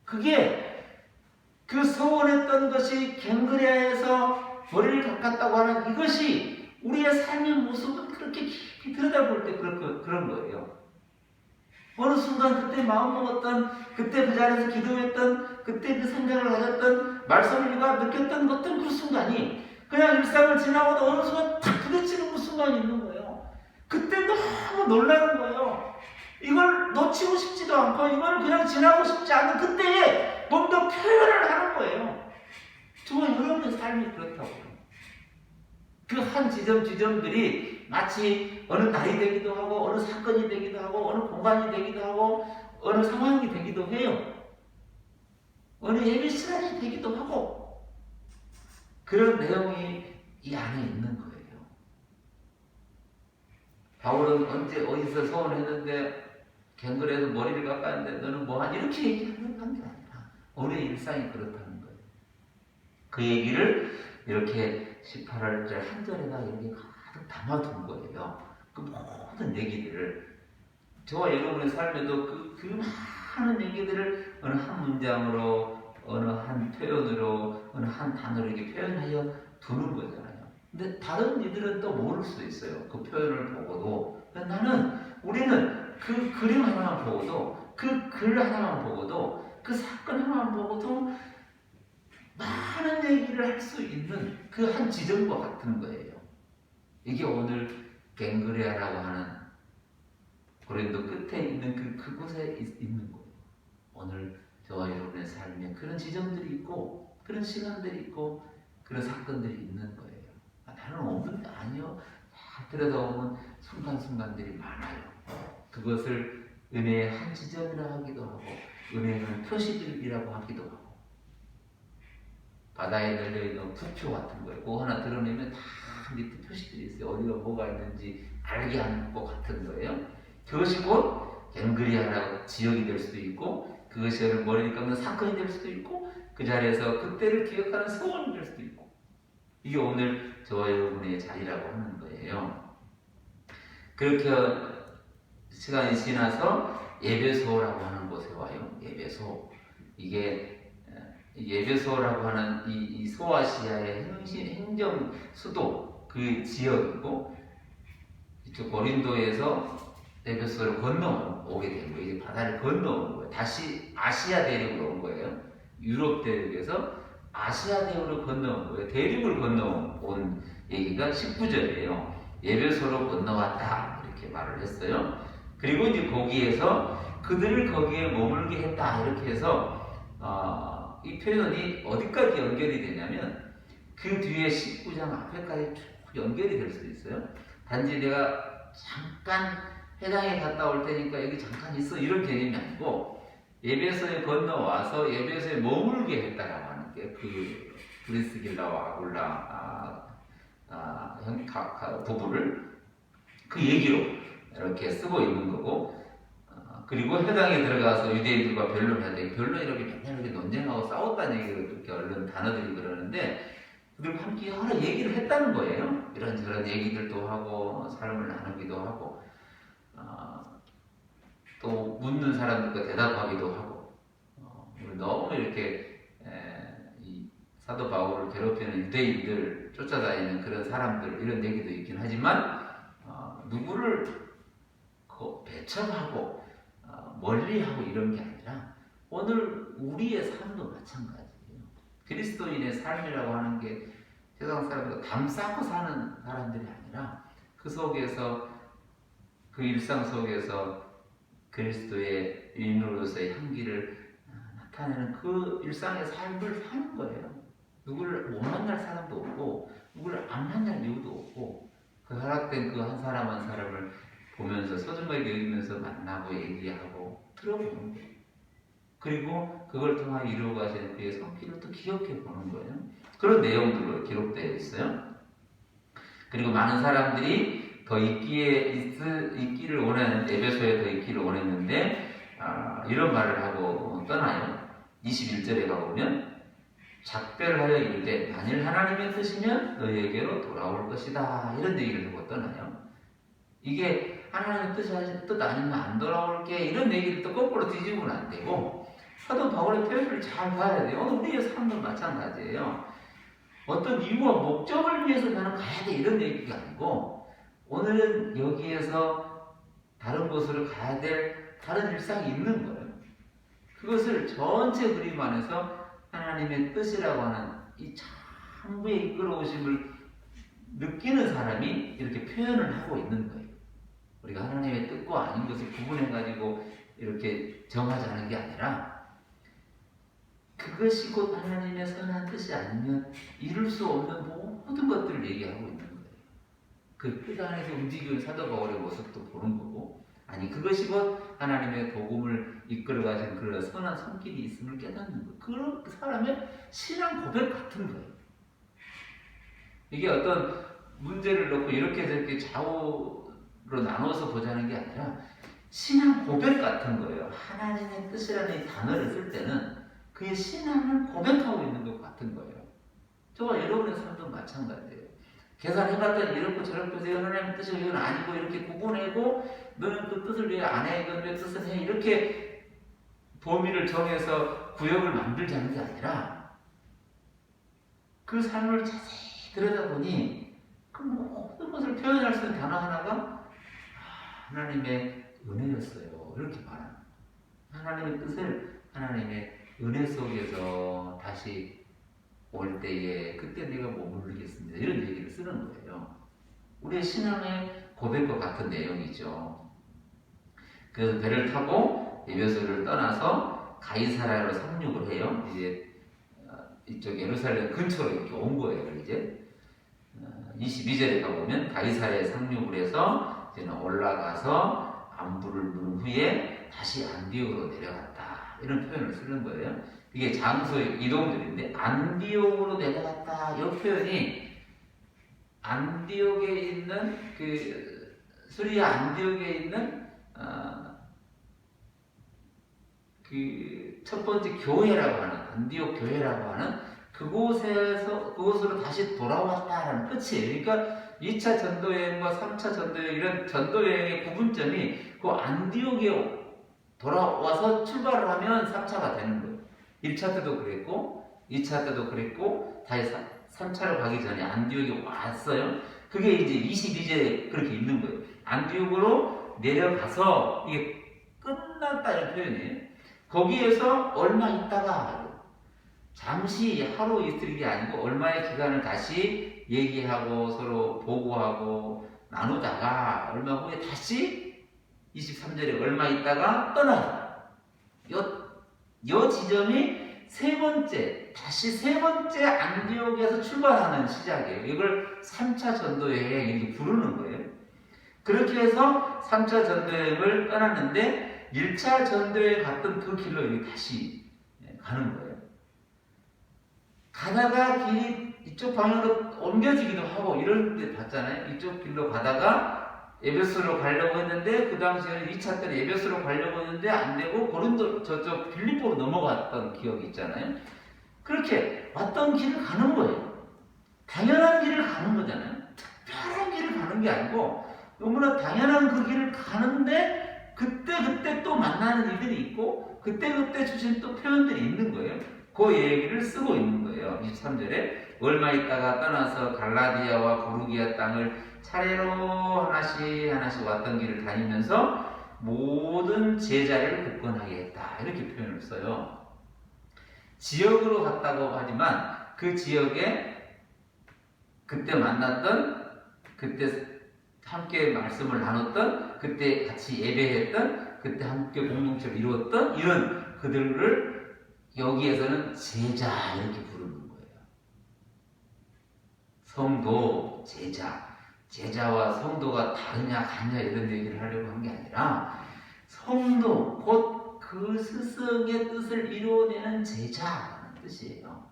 그게 그 소원했던 것이 갱그레아에서 머리를 깎았다고 하는 이것이 우리의 삶의 모습은 그렇게 깊이 들여다볼 때 그런 거예요. 어느 순간 그때 마음먹었던, 그때 그 자리에서 기도했던, 그때 그 생각을 가졌던, 말씀을 느꼈던 어떤 그 순간이 그냥 일상을 지나고도 어느 순간 탁 부딪히는 그 순간이 있는 거예요. 그때 너무 놀라는 거예요. 이걸 놓치고 싶지도 않고 이걸 그냥 지나고 싶지 않은 그때에 뭔가 표현을 하는 거예요. 정말 여러분의 삶이 그렇다고요. 그 한 지점들이 마치 어느 날이 되기도 하고 어느 사건이 되기도 하고 어느 공간이 되기도 하고 어느 상황이 되기도 해요. 어느 예배 시간이 되기도 하고 그런 내용이 이 안에 있는 거예요. 바울은 언제 어디서 소원했는데 갱그레에서 머리를 깎았는데 너는 뭐하니? 이렇게 얘기하는 게 아니라 우리의 일상이 그렇다는 거예요. 그 얘기를 이렇게 18절 한 절에다 이렇게 가득 담아둔 거예요. 그 모든 얘기들을 저와 여러분의 삶에도 그 많은 얘기들을 어느 한 문장으로 어느 한 표현으로 어느 한 단어로 이렇게 표현하여 두는 거잖아요. 근데 다른 이들은 또 모를 수 있어요. 그 표현을 보고도 우리는 그 그림 하나만 보고도 그 글 하나만 보고도 그 사건 하나만 보고도 많은 얘기를 할 수 있는 그 한 지점과 같은 거예요. 이게 오늘 갱그레아라고 하는 고린도 끝에 있는 그곳에 있는 거예요. 오늘 저와 여러분의 삶에 그런 지점들이 있고 그런 시간들이 있고 그런 사건들이 있는 거예요. 나는 없는 게 아니요. 다 들여다보면 순간순간들이 많아요. 그것을 은혜의 한 지점이라 하기도 하고 은혜의 한 표시들이라고 하기도 하고 바다에 널려있는 부표 같은 거예요. 그거 하나 드러내면 다 밑에 표시들이 있어요. 어디가 뭐가 있는지 알게 하는 것 같은 거예요. 그것이 곧 갱그리아라고 지역이 될 수도 있고 그것이 오늘 머리를 깎는 사건이 될 수도 있고 그 자리에서 그때를 기억하는 소원이 될 수도 있고 이게 오늘 저와 여러분의 자리라고 하는 거예요. 그렇게 시간이 지나서 예배소라고 하는 곳에 와요. 예배소. 이게 예배소라고 하는 이 소아시아의 행정 수도 그 지역이고 저 고린도에서 에베소를 건너오게 된 거예요. 이제 바다를 건너온 거예요. 다시 아시아 대륙으로 온 거예요. 유럽 대륙에서 아시아 대륙으로 건너온 거예요. 대륙을 건너온 얘기가 19절이에요. 에베소로 건너왔다 이렇게 말을 했어요. 그리고 이제 거기에서 그들을 거기에 머물게 했다 이렇게 해서 이 표현이 어디까지 연결이 되냐면 그 뒤에 19장 앞에까지 쭉 연결이 될 수도 있어요. 단지 내가 잠깐 해당에 갔다 올 테니까 여기 잠깐 있어 이런 개념이 아니고 에베소에 건너와서 에베소에 머물게 했다라고 하는 게 그 브리스길라와 아굴라 부부를 그 얘기로 이렇게 쓰고 있는 거고 그리고 해당에 들어가서 유대인들과 변론하되 변론이라고 맨날 이렇게 논쟁하고 싸웠다는 얘기를 그렇게 얼른 단어들이 그러는데 그들과 함께 여러 얘기를 했다는 거예요. 이런저런 얘기들도 하고 삶을 나누기도 하고 또 묻는 사람들과 대답하기도 하고 너무 이렇게 이 사도 바울을 괴롭히는 유대인들 쫓아다니는 그런 사람들 이런 얘기도 있긴 하지만 누구를 배척하고 멀리하고 이런 게 아니라 오늘 우리의 삶도 마찬가지예요. 그리스도인의 삶이라고 하는 게 세상 사람들과 담 쌓고 사는 사람들이 아니라 그 속에서 그 일상 속에서 그리스도의 인으로서의 향기를 나타내는 그 일상의 삶을 사는 거예요. 누구를 못 만날 사람도 없고 누구를 안 만날 이유도 없고 그 허락된 그 한 사람 한 사람을 보면서 소중하게 여기면서 만나고 얘기하고 들어보는 거예요. 그리고 그걸 통하여 이루어 가시는 그의 손길을 또 기억해 보는 거예요. 그런 내용들로 기록되어 있어요. 그리고 많은 사람들이 더 있기를 원하는 에베소에 더 있기를 원했는데 이런 말을 하고 떠나요. 21절에 가보면 작별하여 이르되 만일 하나님의 뜻이면 너희에게로 돌아올 것이다 이런 얘기를 하고 떠나요. 이게 하나님의 뜻 아니면 안 돌아올게 이런 얘기를 또 거꾸로 뒤집으면 안 되고 사도 바울의 표현을 잘 봐야 돼요. 오늘 우리의 삶도 마찬가지예요. 어떤 이유와 목적을 위해서 나는 가야 돼 이런 얘기가 아니고 오늘은 여기에서 다른 곳으로 가야 될 다른 일상이 있는 거예요. 그것을 전체 그림 안에서 하나님의 뜻이라고 하는 이 전부의 이끌어오심을 느끼는 사람이 이렇게 표현을 하고 있는 거예요. 우리가 하나님의 뜻과 아닌 것을 구분해가지고 이렇게 정하자는 게 아니라 그것이 곧 하나님의 선한 뜻이 아니면 이룰 수 없는 모든 것들을 얘기하고 있는 거예요. 그 뜻 안에서 움직이는 사도 바울의 모습도 보는 거고 아니 그것이 곧 하나님의 복음을 이끌어 가신 그런 선한 손길이 있음을 깨닫는 거예요. 그런 그 사람의 신앙 고백 같은 거예요. 이게 어떤 문제를 놓고 이렇게 저렇게 좌우로 나눠서 보자는 게 아니라 신앙 고백 같은 거예요. 하나님의 뜻이라는 이 단어를 쓸 때는 그의 신앙을 고백하고 있는 것 같은 거예요. 저와 여러분의 삶도 마찬가지예요. 계산해봤더니 이렇고 저렇고 해서 하나님의 뜻이 이건 아니고 이렇게 구분하고 너는 그 뜻을 왜 안 해? 이건 왜 뜻을 해? 이렇게 범위를 정해서 구역을 만들자는 게 아니라 그 삶을 자세히 들여다보니 그 모든 것을 표현할 수 있는 단어 하나가 하나님의 은혜였어요. 이렇게 말합니다. 하나님의 뜻을 하나님의 은혜 속에서 다시 올 때에 그때 내가 머무르겠습니다. 이런 얘기를 쓰는 거예요. 우리의 신앙의 고백과 같은 내용이죠. 그래서 배를 타고 에베소를 떠나서 가이사라로 상륙을 해요. 이제 이쪽 예루살렘 근처로 이렇게 온 거예요. 이제 22절에 가보면 가이사라에 상륙을 해서 이제는 올라가서 안부를 묻은 후에 다시 안디옥으로 내려갔다. 이런 표현을 쓰는 거예요. 이게 장소의 이동들인데 안디옥으로 내려갔다. 이 표현이 안디옥에 있는 그 수리아 안디옥에 있는 그 첫 번째 교회라고 하는 안디옥 교회라고 하는 그곳으로 다시 돌아왔다라는 뜻이에요. 그러니까 2차 전도여행과 3차 전도여행 이런 전도여행의 구분점이 그 안디옥에 돌아와서 출발을 하면 3차가 되는 거예요. 1차 때도 그랬고 2차 때도 그랬고 다시 3차로 가기 전에 안디옥에 왔어요. 그게 이제 22절에 그렇게 있는 거예요. 안디옥으로 내려가서 이게 끝났다 이런 표현이에요. 거기에서 얼마 있다가 잠시 하루 이틀이 아니고 얼마의 기간을 다시 얘기하고 서로 보고하고 나누다가 얼마 후에 다시 23절에 얼마 있다가 떠나요. 요 지점이 다시 세 번째 안디옥에서 출발하는 시작이에요. 이걸 3차 전도여행 이렇게 부르는 거예요. 그렇게 해서 3차 전도여행을 떠났는데 1차 전도여행 갔던 그 길로 다시 가는 거예요. 가다가 길이 이쪽 방향으로 옮겨지기도 하고 이런 데 봤잖아요. 이쪽 길로 가다가 에베소로 가려고 했는데 그 당시에는 2차 때는 에베소로 가려고 했는데 안 되고 고린도 저쪽 빌립보로 넘어갔던 기억이 있잖아요. 그렇게 왔던 길을 가는 거예요. 당연한 길을 가는 거잖아요. 특별한 길을 가는 게 아니고 너무나 당연한 그 길을 가는데 그때 또 만나는 일들이 있고 그때 주신 또 표현들이 있는 거예요. 그 얘기를 쓰고 있는 거예요. 23절에 얼마 있다가 떠나서 갈라디아와 부르기아 땅을 차례로 하나씩 왔던 길을 다니면서 모든 제자를 굳건하게 했다. 이렇게 표현을 써요. 지역으로 갔다고 하지만 그 지역에 그때 만났던, 그때 함께 말씀을 나눴던, 그때 같이 예배했던, 그때 함께 공동체를 이루었던 이런 그들을 여기에서는 제자 이렇게 부르는 거예요. 성도, 제자와 성도가 다르냐 같냐 이런 얘기를 하려고 한 게 아니라 성도, 곧 그 스승의 뜻을 이루어내는 제자라는 뜻이에요.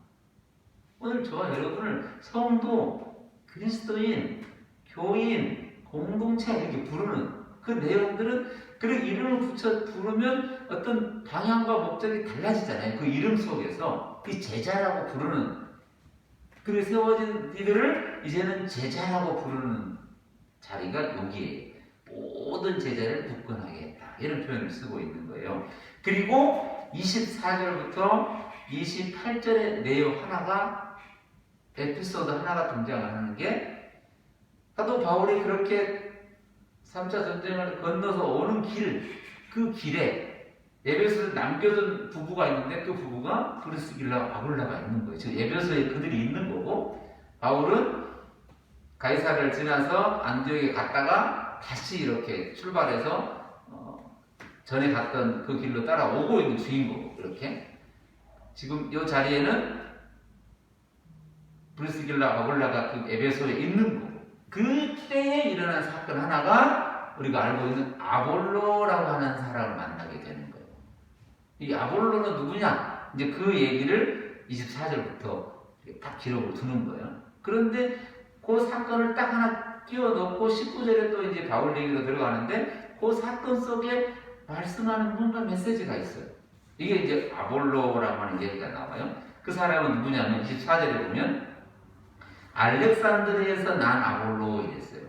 오늘 저와 여러분을 성도, 그리스도인, 교인, 공동체 이렇게 부르는 그 내용들은 그 이름을 붙여 부르면 어떤 방향과 목적이 달라지잖아요. 그 이름 속에서 이 제자라고 부르는 그리고 세워진 이들을 이제는 제자라고 부르는 자리가 여기에요. 모든 제자를 굳건하게 했다. 이런 표현을 쓰고 있는 거예요. 그리고 24절부터 28절의 내용 하나가 에피소드 하나가 등장을 하는 게 사도 바울이 그렇게 3차 전쟁을 건너서 오는 그 길에 에베소에 남겨둔 부부가 있는데 그 부부가 브리스길라와 아굴라가 있는 거예요. 즉 에베소에 그들이 있는 거고 바울은 가이사를 지나서 안디옥에 갔다가 다시 이렇게 출발해서 전에 갔던 그 길로 따라오고 있는 주인공 이렇게 지금 이 자리에는 브리스길라 아굴라가 그 에베소에 있는 거고 그때에 일어난 사건 하나가 우리가 알고 있는 아볼로라고 하는 사람을 만나게 되는 거예요. 이 아볼로는 누구냐? 이제 그 얘기를 24절부터 딱 기록을 두는 거예요. 그런데 그 사건을 딱 하나 끼워 넣고 19절에 또 이제 바울 얘기로 들어가는데 그 사건 속에 말씀하는 뭔가 메시지가 있어요. 이게 이제 아볼로라고 하는 얘기가 나와요. 그 사람은 누구냐면 24절에 보면 알렉산드리아에서 난 아볼로 이랬어요.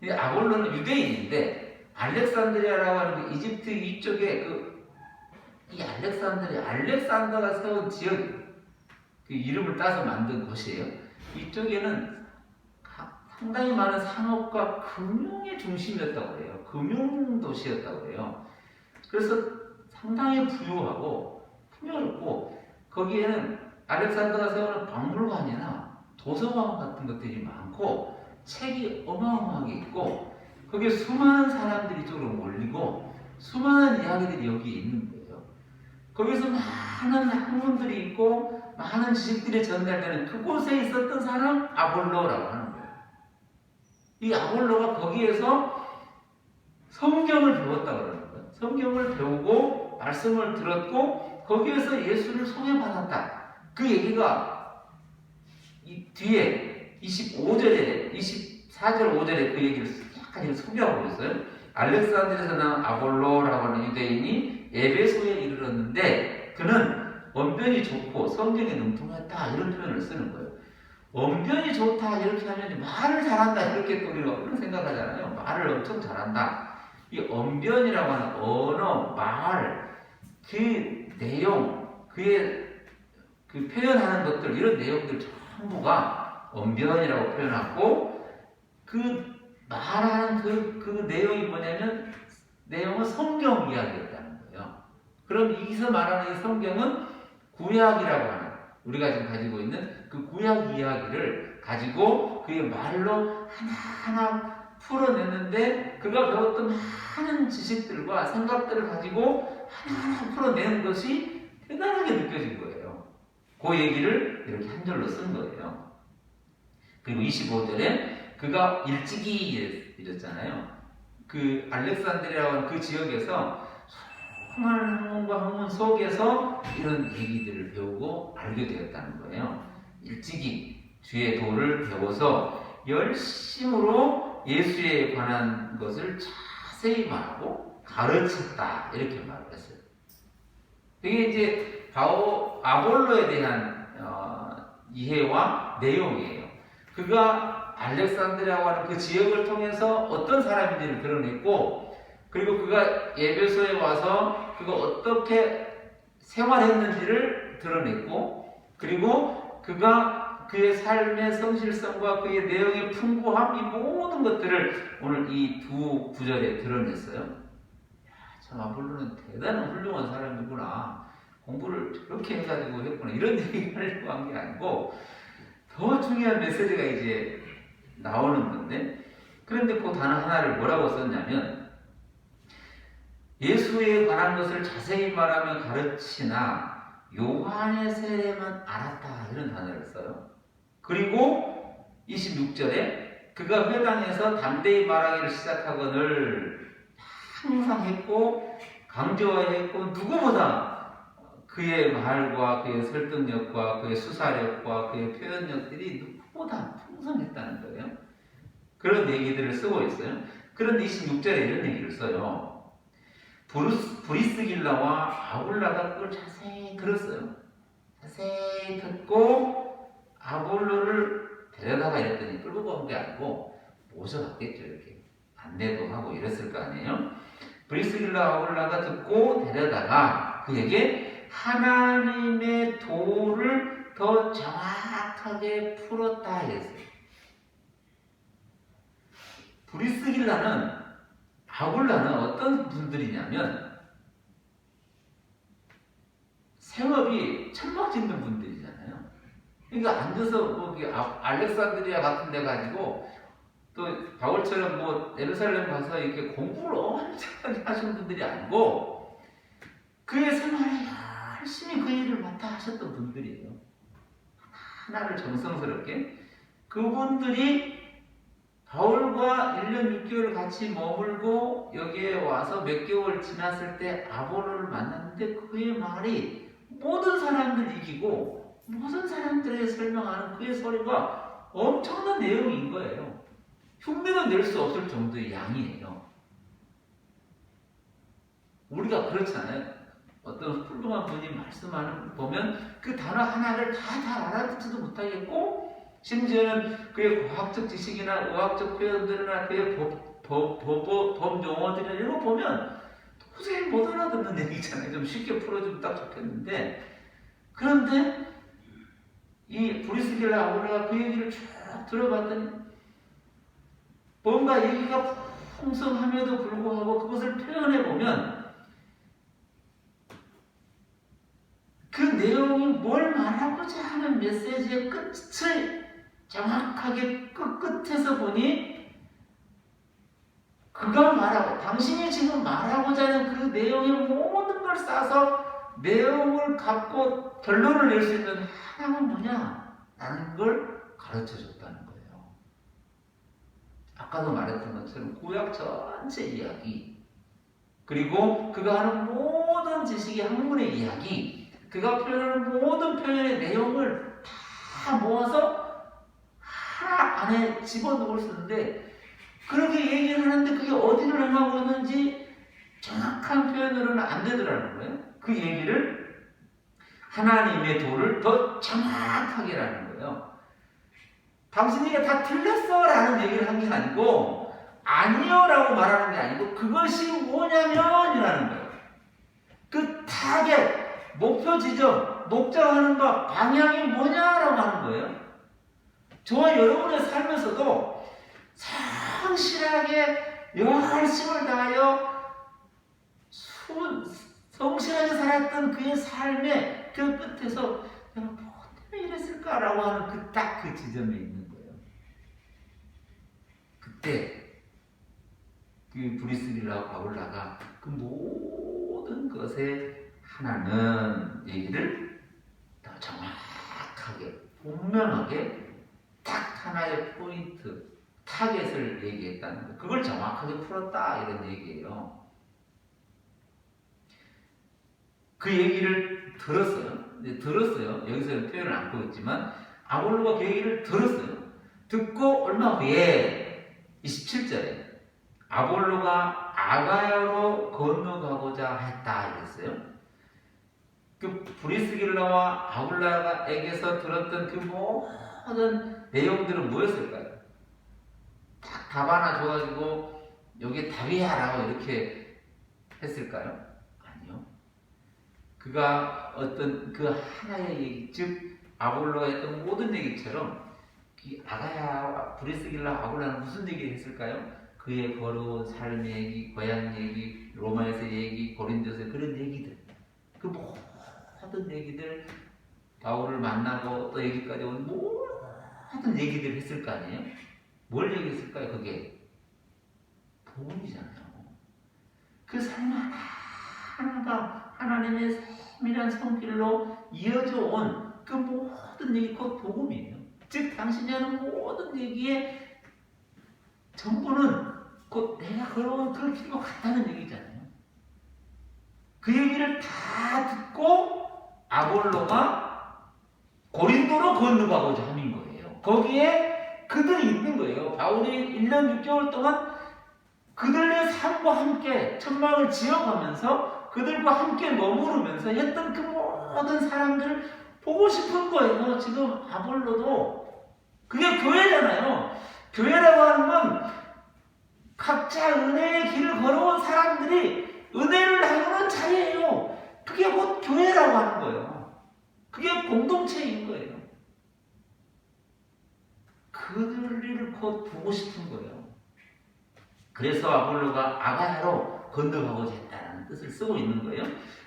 이 아볼로는 유대인인데 알렉산드리아라고 하는 그 이집트 이쪽에 이 알렉산더가 세운 지역 그 이름을 따서 만든 곳이에요. 이쪽에는 상당히 많은 상업과 금융의 중심이었다고 해요. 금융 도시였다고 해요. 그래서 상당히 부유하고 풍요롭고 거기에는 알렉산더가 세우는 박물관이나 도서관 같은 것들이 많고 책이 어마어마하게 있고 거기에 수많은 사람들이 이쪽으로 몰리고 수많은 이야기들이 여기에 있는 거예요. 거기서 많은 학문들이 있고 많은 지식들이 전달되는 그곳에 있었던 사람 아볼로라고 하는 거예요. 이 아볼로가 거기에서 성경을 배웠다고 그러는 거예요. 성경을 배우고 말씀을 들었고 거기에서 예수를 소개받았다. 그 얘기가 이 뒤에 24절 5절에 그 얘기를 약간 소개하고 있어요. 알렉산드리아에서 난 아볼로라고 하는 유대인이 에베소에 이르렀는데 그는 언변이 좋고 성경에 능통했다 이런 표현을 쓰는 거예요. 언변이 좋다 이렇게 하면 말을 잘한다 이렇게 또 우리가 그런 생각하잖아요. 말을 엄청 잘한다. 이 언변이라고 하는 언어, 말, 그 내용, 그의 그 표현하는 것들 이런 내용들 전부가 언변이라고 표현하고 그 말하는 그 내용이 뭐냐면 내용은 성경 이야기였다는 거예요. 그럼 여기서 말하는 이 성경은 구약이라고 하는 우리가 지금 가지고 있는 그 구약 이야기를 가지고 그의 말로 하나하나 풀어내는데 그가 배웠던 많은 지식들과 생각들을 가지고 하나하나 풀어내는 것이 대단하게 느껴진 거예요. 그 얘기를 이렇게 한 절로 쓴 거예요. 그리고 25절에 그가 일찍이 이랬잖아요. 그 알렉산드리아라는 그 지역에서 정말 학문과 학문 속에서 이런 얘기들을 배우고 알게 되었다는 거예요. 일찍이 주의 도를 배워서 열심으로 예수에 관한 것을 자세히 말하고 가르쳤다 이렇게 말을 했어요. 이게 이제 아볼로에 대한 이해와 내용이에요. 그가 알렉산드리아라고 하는 그 지역을 통해서 어떤 사람인지를 드러냈고 그리고 그가 에베소에 와서 그가 어떻게 생활했는지를 드러냈고 그리고 그가 그의 삶의 성실성과 그의 내용의 풍부함 이 모든 것들을 오늘 이 두 구절에 드러냈어요. 참 아볼로는 대단한 훌륭한 사람이구나. 공부를 저렇게 해가지고 했구나. 이런 얘기를 하려고 한 게 아니고 더 중요한 메시지가 이제 나오는 건데 그런데 그 단어 하나를 뭐라고 썼냐면 예수에 관한 것을 자세히 말하며 가르치나 요한의 세례만 알았다 이런 단어를 써요. 그리고 26절에 그가 회당에서 담대히 말하기를 시작하거늘 항상 했고 강조했고 누구보다 그의 말과 그의 설득력과 그의 수사력과 그의 표현력들이 누구보다 풍성했다는 거예요. 그런 얘기들을 쓰고 있어요. 그런데 26절에 이런 얘기를 써요. 브리스길라와 아굴라가 그걸 자세히 들었어요. 자세히 듣고 아볼로를 데려다가 이랬더니 끌고 간 게 아니고 모셔갔겠죠. 이렇게 안내도 하고 이랬을 거 아니에요. 브리스길라 아굴라가 듣고 데려다가 그에게 하나님의 도를 더 정확하게 풀었다 이랬어요. 브리스길라는 아굴라는 어떤 분들이냐면 생업이 천막 짓는 분들이잖아요. 그러니까 앉아서 뭐 알렉산드리아 같은 데 가지고 또 바울처럼 뭐 예루살렘 가서 이렇게 공부를 엄청나게 하신 분들이 아니고 그의 생활에 열심히 그 일을 맡아 하셨던 분들이에요. 하나를 정성스럽게 그분들이 바울과 1년 6개월 같이 머물고 여기에 와서 몇 개월 지났을 때 아볼로를 만났는데 그의 말이 모든 사람들 이기고 모든 사람들에게 설명하는 그의 소리가 엄청난 내용인 거예요. 흉내는 낼 수 없을 정도의 양이에요. 우리가 그렇잖아요. 어떤 훌륭한 분이 말씀하는 보면 그 단어 하나를 다 알아듣지도 못하겠고 심지어는 그의 과학적 지식이나 의학적 표현들이나 그의 법 용어들이나 이런 거 보면 도저히 못 알아듣는 얘기잖아요. 좀 쉽게 풀어주면 딱 좋겠는데 그런데 이 브리스길라 아굴라가 그 얘기를 쭉 들어봤더니 뭔가 얘기가 풍성함에도 불구하고 그것을 표현해보면 그 내용이 뭘 말하고자 하는 메시지의 끝을 정확하게 끝에서 보니 그가 말하고 당신이 지금 말하고자 하는 그 내용의 모든 걸 싸서 내용을 갖고 결론을 낼 수 있는 하나는 뭐냐? 라는 걸 가르쳐 줬다는 거예요. 아까도 말했던 것처럼 구약 전체 이야기 그리고 그가 하는 모든 지식의 학문의 이야기 그가 표현하는 모든 표현의 내용을 다 모아서 하나 안에 집어넣을 수 있는데 그렇게 얘기를 하는데 그게 어디를 향하고 있는지 정확한 표현으로는 안 되더라는 거예요. 그 얘기를 하나님의 도를 더 정확하게 라는 거예요. 당신이 다 틀렸어 라는 얘기를 한 게 아니고 아니요 라고 말하는 게 아니고 그것이 뭐냐면 이라는 거예요. 그 타겟 목표 지점, 목적하는 바, 방향이 뭐냐라고 하는 거예요. 저와 여러분의 삶에서도 성실하게 열심을 다하여 성실하게 살았던 그의 삶의 그 끝에서 내가 뭐 때문에 이랬을까라고 하는 딱 그 지점에 있는 거예요. 그때 그 브리스길라와 바울라가 그 모든 것에 하나는 얘기를 더 정확하게 분명하게 딱 하나의 포인트 타겟을 얘기했다는 거예요. 그걸 정확하게 풀었다 이런 얘기예요. 그 얘기를 들었어요. 여기서는 표현을 안 하고 있지만 아볼로가 그 얘기를 들었어요. 듣고 얼마 후에 27절에 아볼로가 아가야로 건너가고자 했다 이랬어요. 그 브리스길라와 아굴라에게서 들었던 그 모든 내용들은 뭐였을까요? 딱 답 하나 줘가지고 여기 답이야 라고 이렇게 했을까요? 아니요. 그가 어떤 그 하나의 얘기, 즉 아볼로가 했던 모든 얘기처럼 아가야, 브리스길라, 아굴라는 무슨 얘기를 했을까요? 그의 걸어온 삶의 얘기, 고향 얘기, 로마에서 얘기, 고린도에서 그런 얘기들, 그 모든 얘기들, 바울을 만나고 또 여기까지 온 모든 얘기들을 했을 거 아니에요? 뭘 얘기했을까요? 그게 복음이잖아요. 그 삶 하나하나가 하나님의 세밀한 손길로 이어져 온 그 모든 얘기, 곧 복음이에요. 즉 당신이 하는 모든 얘기의 전부는 곧 내가 걸어온 그 길과 같다는 얘기잖아요. 그 얘기를 다 듣고 아볼로가 고린도로 건너가고자 하는 거예요. 거기에 그들이 있는 거예요. 바울이 1년 6개월 동안 그들의 삶과 함께 천막을 지어가면서 그들과 함께 머무르면서 했던 그 모든 사람들을 보고 싶은 거예요. 지금 아볼로도. 그게 교회잖아요. 교회라고 하는 건 각자 은혜의 길을 걸어온 사람들이 은혜를 나누는 자리예요. 그게 곧 교회라고 하는 거예요. 그게 공동체인 거예요. 그들을 곧 보고 싶은 거예요. 그래서 아볼로가 아가야로 건너가고자 했다는 뜻을 쓰고 있는 거예요.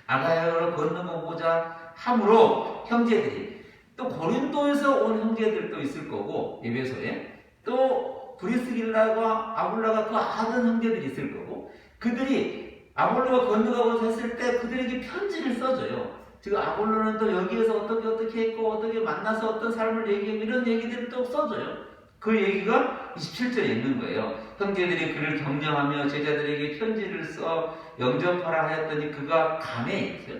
아가야로 건너가고자 함으로 형제들이, 또 고린도에서 온 형제들도 있을 거고 에베소에 또 브리스길라와 아굴라가 그 아는 형제들이 있을 거고, 그들이 아볼로가 건너가고자 했을 때 그들에게 편지를 써줘요. 지금 아볼로는 또 여기에서 어떻게 했고 어떻게 만나서 어떤 삶을 얘기하고 이런 얘기들을 또 써줘요. 그 얘기가 27절에 있는 거예요. 형제들이 그를 격려하며 제자들에게 편지를 써 영접하라 하였더니 그가 감에 있어요.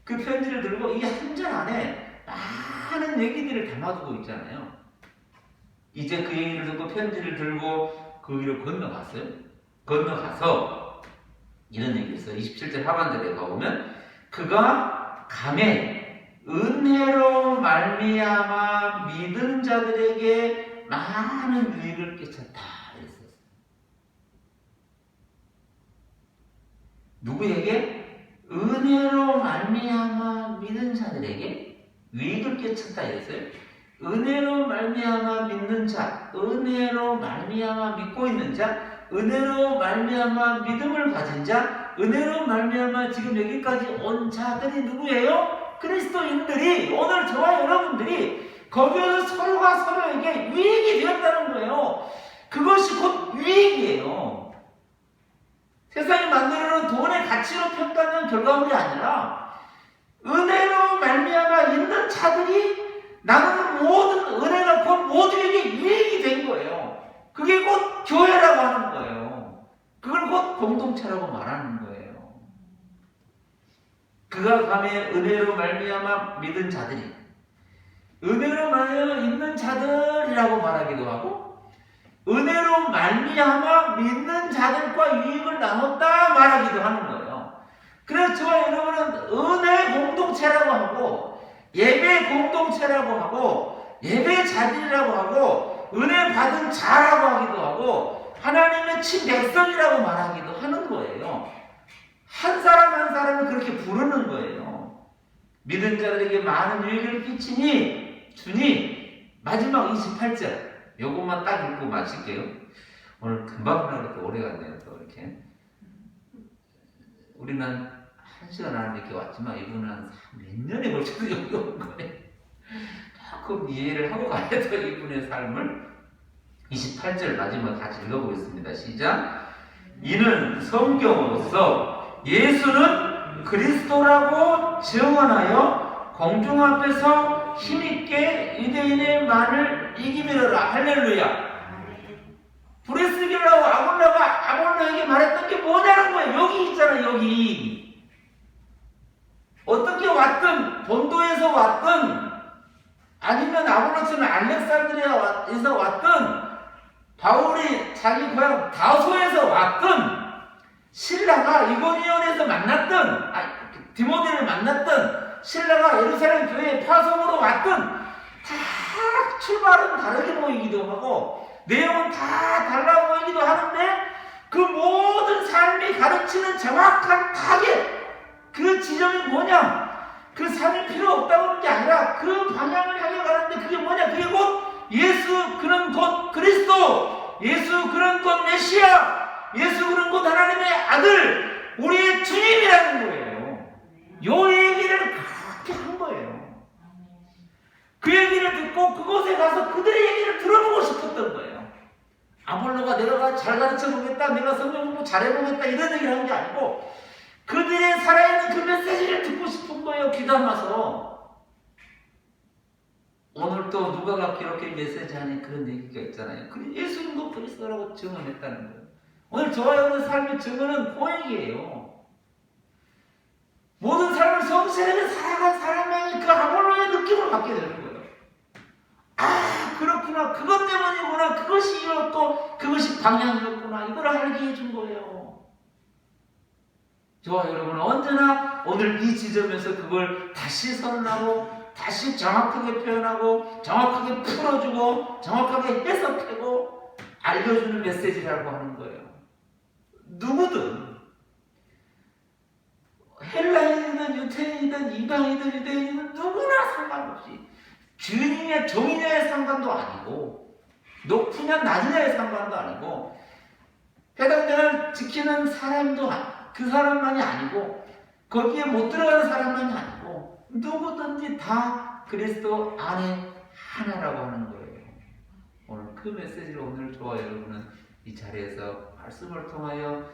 그 편지를 들고 이 한 절 안에 많은 얘기들을 담아두고 있잖아요. 이제 그 얘기를 듣고 편지를 들고 그 위로 건너갔어요. 건너가서 이런 얘기를 했어요. 27절 하반절에 가보면 그가 감에 은혜로 말미암아 믿은 자들에게 많은 유익을 끼쳤다 이랬어요. 누구에게? 은혜로 말미암아 믿은 자들에게 유익을 끼쳤다 이랬어요. 은혜로 말미암아 믿는 자, 은혜로 말미암아 믿고 있는 자, 은혜로 말미암아 믿음을 가진 자, 은혜로 말미암아 지금 여기까지 온 자들이 누구예요? 그리스도인들이, 오늘 저와 여러분들이 거기에서 서로가 서로에게 유익이 되었다는 거예요. 그것이 곧 유익이에요. 세상이 만들어놓은 돈의 가치로 평가하는 결과물이 아니라 은혜로 말미암아 있는 자들이 나누는 모든 은혜가 곧 모두에게 유익이 된 거예요. 그게 곧 교회라고 하는 거예요. 그걸 곧 공동체라고 말하는 거예요. 그가 감에 은혜로 말미암아 믿은 자들이, 은혜로 말미암아 있는 자들이라고 말하기도 하고 은혜로 말미암아 믿는 자들과 유익을 나눴다 말하기도 하는 거예요. 그래서 저와 여러분은 은혜 공동체라고 하고 예배 공동체라고 하고 예배 자들이라고 하고 은혜 받은 자라고 하기도 하고 하나님의 친백성이라고 말하기도 하는 거예요. 한 사람 한 사람을 그렇게 부르는 거예요. 믿은 자들에게 많은 유익을 끼치니 주니, 마지막 28절 요것만 딱 읽고 마칠게요. 오늘 금방 그렇게 오래 갔네요. 또 이렇게 우리는 1시간 안에 이렇게 왔지만 이분은 한 몇 년에 걸쳐서 여기 온 거예요. 조금 이해를 하고 가야 돼 이분의 삶을. 28절 마지막 같이 읽어보겠습니다. 시작. 이는 성경으로서 예수는 그리스도라고 증언하여 공중 앞에서 힘있게 유대인의 말을 이기미르라. 할렐루야. 브레스길라고 아볼로에게 말했던 게 뭐냐는 거예요. 여기 있잖아. 여기 어떻게 왔든 본도에서 왔든 아니면 아볼로처럼 알렉산드리아에서 왔든 바울이 자기 고향 다소에서 왔든 신라가 이고니온에서 만났든 디모데를 만났든 신라가 예루살렘 교회에 파송으로 왔든 다 출발은 다르게 보이기도 하고 내용은 다 달라 보이기도 하는데 그 모든 삶이 가르치는 정확한 타겟, 그 지점이 뭐냐? 그 삶이 필요 없다고 하는 게 아니라 그 방향을 향해 가는데 그게 뭐냐? 그게 곧 예수 그는 곧 그리스도, 예수 그는 곧 메시아, 예수 그는 곧 하나님의 아들, 우리의 주님이라는 거예요. 요 얘기를 그렇게 한 거예요. 그 얘기를 듣고 그곳에 가서 그들의 얘기를 들어보고 싶었던 거예요. 아볼로가 내가 잘 가르쳐 보겠다, 내가 성경 공부 잘해 보겠다 이런 얘기를 한 게 아니고 그들의 살아있는 그 메시지를 듣고 싶은 거예요. 귀담아서. 오늘 또 누가가 기록해 메시지하는 그런 얘기가 있잖아요. 예수님도 그리스도라고 증언했다는 거예요. 오늘 저와 여러분의 삶의 증언은 고백이에요. 모든 삶을 성실하게 살아간 사람만이 그 아볼로의 느낌을 받게 되는 거예요. 아, 그렇구나. 그것 때문이구나. 그것이 이었고 그것이 방향이었구나. 이걸 알게 해준 거예요. 저와 여러분은 언제나 오늘 이 지점에서 그걸 다시 선언하고 다시 정확하게 표현하고 정확하게 풀어주고 정확하게 해석하고 알려주는 메시지라고 하는 거예요. 누구든 헬라인이든 유태인이든 이방이든 유대인이든 누구나 상관없이 주인이냐 종이냐의 상관도 아니고 높으냐 낮으냐의 상관도 아니고 해당장을 지키는 사람도 그 사람만이 아니고 거기에 못 들어가는 사람만이 아니고 누구든지 다 그리스도 안에 하나라고 하는 거예요. 오늘 그 메시지를 오늘 저와 여러분은 이 자리에서 말씀을 통하여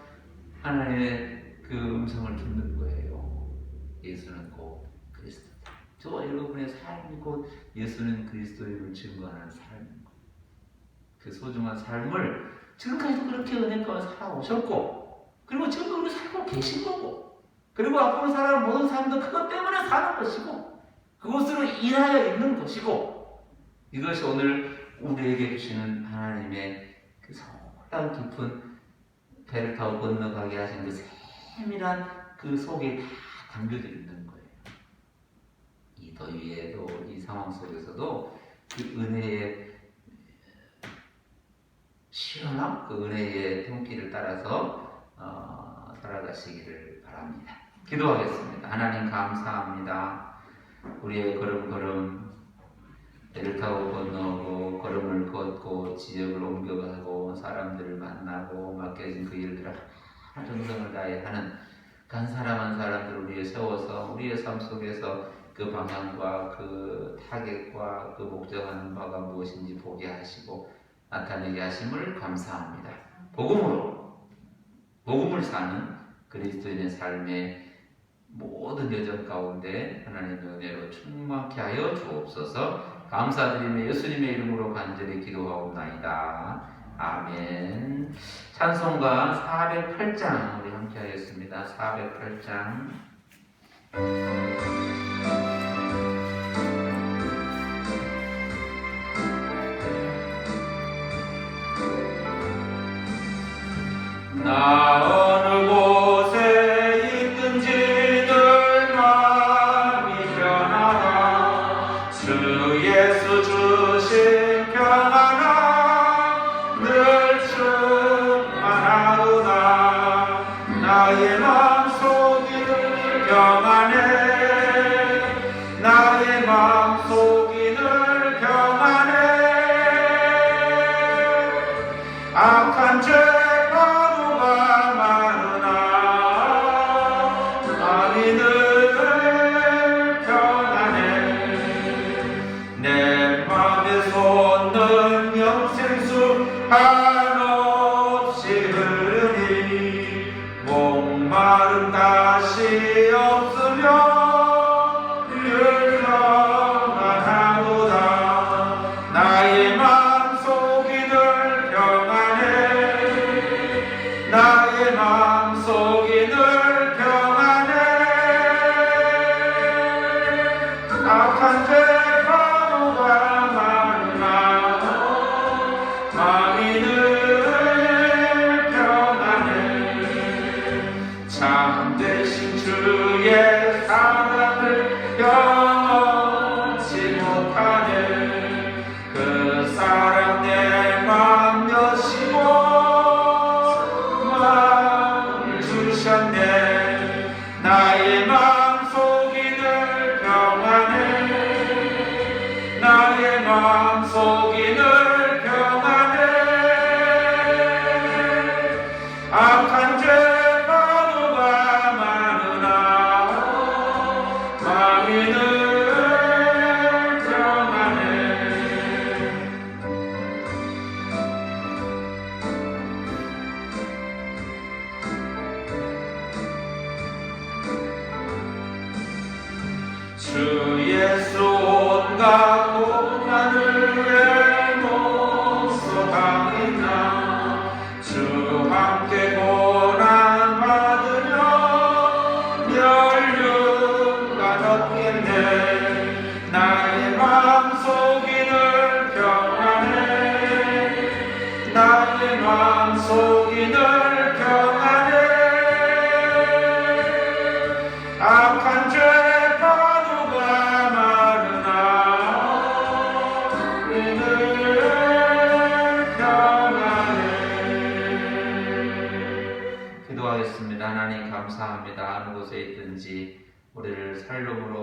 하나님의 그 음성을 듣는 거예요. 예수는 곧 그리스도다. 저와 여러분의 삶이 곧 예수는 그리스도임을 증거하는 삶인 거예요. 그 소중한 삶을 지금까지도 그렇게 은혜 가운데 살아오셨고 그리고 지금도 우리 살고 계신 거고 그리고 앞으로 살아갈 모든 사람도 그것 때문에 사는 것이고 그것으로 인하여 있는 것이고 이것이 오늘 우리에게 주시는 하나님의 그 소란 깊은 배를 타고 건너가게 하신 그 세밀한 그 속에 다 담겨져 있는 거예요. 이 더위에도 이 상황 속에서도 그 은혜의 시원함, 그 은혜의 통길을 따라서 살아가시기를 바랍니다. 기도하겠습니다. 하나님 감사합니다. 우리의 걸음걸음 배를 타고 건너고 걸음을 걷고 지역을 옮겨가고 사람들을 만나고 맡겨진 그 일들을 하나 정성을 다해 하는 한 사람 한 사람들을 위해 세워서 우리의 삶 속에서 그 방향과 그 타겟과 그 목적하는 바가 무엇인지 보게 하시고 나타내게 하심을 감사합니다. 복음을 사는 그리스도인의 삶의 모든 여정 가운데 하나님의 은혜로 충만케 하여 주옵소서. 감사드리며 예수님의 이름으로 간절히 기도하옵나이다. 아멘. 찬송가 408장 우리 함께 하겠습니다. 408장. 나 어느 곳에 있든지 늘 마음이 편하라. 주 예수 주신 평안함 늘 충만하구나. 나의 마음속이 늘 평안해. 나의 마음속이 늘 평안해. 악한 다시 없으며 늘 평안하도다. 나의 마음속이 늘 평안해. 나의 마음속이 늘 평안해. 악한 죄 바로가 많으나 마음이 늘 평안해. 참되신 주의 사랑을 영원치 못하네. 그 사랑 내 맘 여시고 마음을 주셨네. 나의 마음속이 늘 평안해. 나의 마음속이 늘 평안해. 악한 죄 바로가 많으나 마음이 늘 평안해. 주 예수 온갖 고난을 외모서 당했나. 주 함께 고난 받으며 멸류관 얻겠네. 나의 마음속이 늘 평안해. 나의 마음속이 늘 평안해. 악한 죄 바로가 많으나 늘 평안해. 기도하겠습니다. 하나님 감사합니다. 어느 곳에 있든지 우리를 살롬으로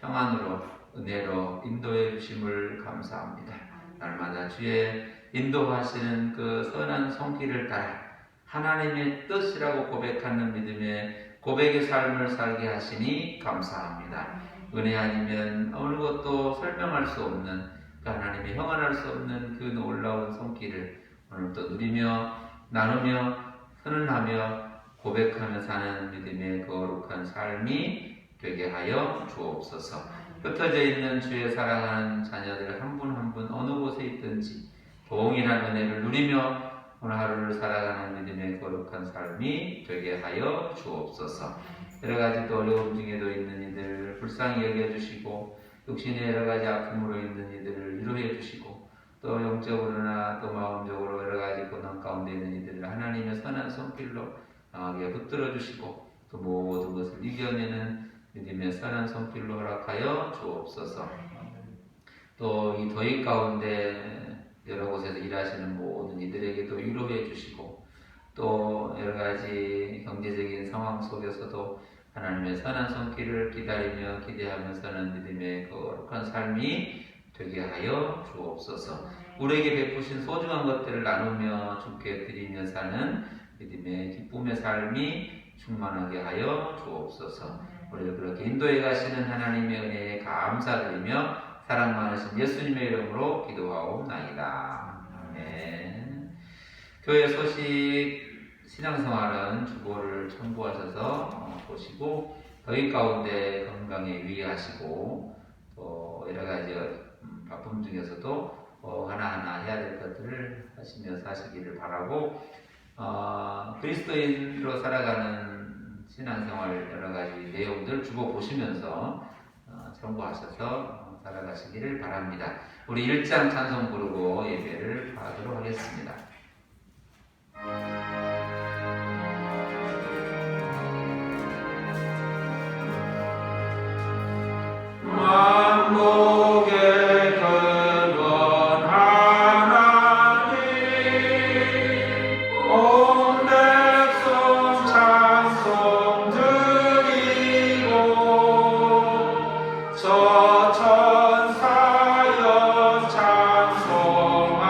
평안으로 은혜로 인도해 주심을 감사합니다. 날마다 주의 인도하시는 그 선한 손길을 따라 하나님의 뜻이라고 고백하는 믿음의 고백의 삶을 살게 하시니 감사합니다. 은혜 아니면 어느 것도 설명할 수 없는 그 하나님의 형언할 수 없는 그 놀라운 손길을 오늘도 누리며 나누며 선언하며 고백하며 사는 믿음의 거룩한 삶이 되게 하여 주옵소서. 흩어져 있는 주의 사랑하는 자녀들 한 분 한 분 어느 곳에 있든지 동일한 은혜를 누리며 오늘 하루를 살아가는 믿음의 거룩한 삶이 되게 하여 주옵소서. 여러 가지 또 어려움 중에도 있는 이들을 불쌍히 여겨주시고 육신의 여러 가지 아픔으로 있는 이들을 위로해 주시고 또 영적으로나 또 마음적으로 여러 가지 고난 가운데 있는 이들을 하나님의 선한 손길로 강하게 붙들어 주시고 또 모든 것을 이겨내는 믿음의 선한 손길로 허락하여 주옵소서. 또 이 더위 가운데 여러 곳에서 일하시는 모든 이들에게도 위로해 주시고 또 여러 가지 경제적인 상황 속에서도 하나님의 선한 손길을 기다리며 기대하며 사는 믿음의 거룩한 삶이 되게 하여 주옵소서. 우리에게 베푸신 소중한 것들을 나누며 주께 드리며 사는 믿음의 기쁨의 삶이 충만하게 하여 주옵소서. 우리를 그렇게 인도해 가시는 하나님의 은혜에 감사드리며 사랑 많으신 예수님의 이름으로 기도하옵나이다. 아멘. 교회 소식 신앙생활은 주보를 첨부하셔서 보시고 더위 가운데 건강에 유의하시고 또 여러 가지 바쁨 중에서도 하나하나 해야 될 것들을 하시며 사시기를 바라고 그리스도인으로 살아가는 신앙생활 여러 가지 내용들 주보 보시면서 참고하셔서 살아가시기를 바랍니다. 우리 1장 찬송 부르고 예배를 하도록 하겠습니다. 만국의 근원 하나님 온 백성 찬송 드리고 저 천사여 찬송하세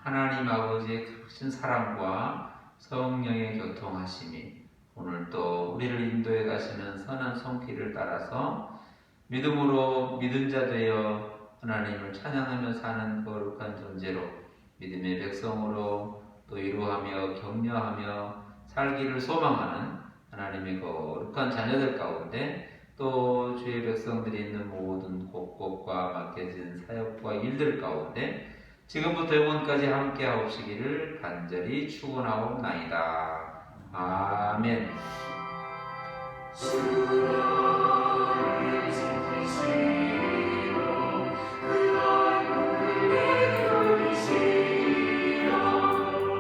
하나님 아버지의 크신 사랑과 성령의 교통하심이 오늘 또 우리를 인도해 가시는 선한 손길을 따라서 믿음으로 믿은 자 되어 하나님을 찬양하며 사는 거룩한 존재로 믿음의 백성으로 또 위로하며 격려하며 살기를 소망하는 하나님의 거룩한 자녀들 가운데 또 주의 백성들이 있는 모든 곳곳과 맡겨진 사역과 일들 가운데 지금부터 영원까지 함께 하옵시기를 간절히 축원하옵나이다. 아멘. 주여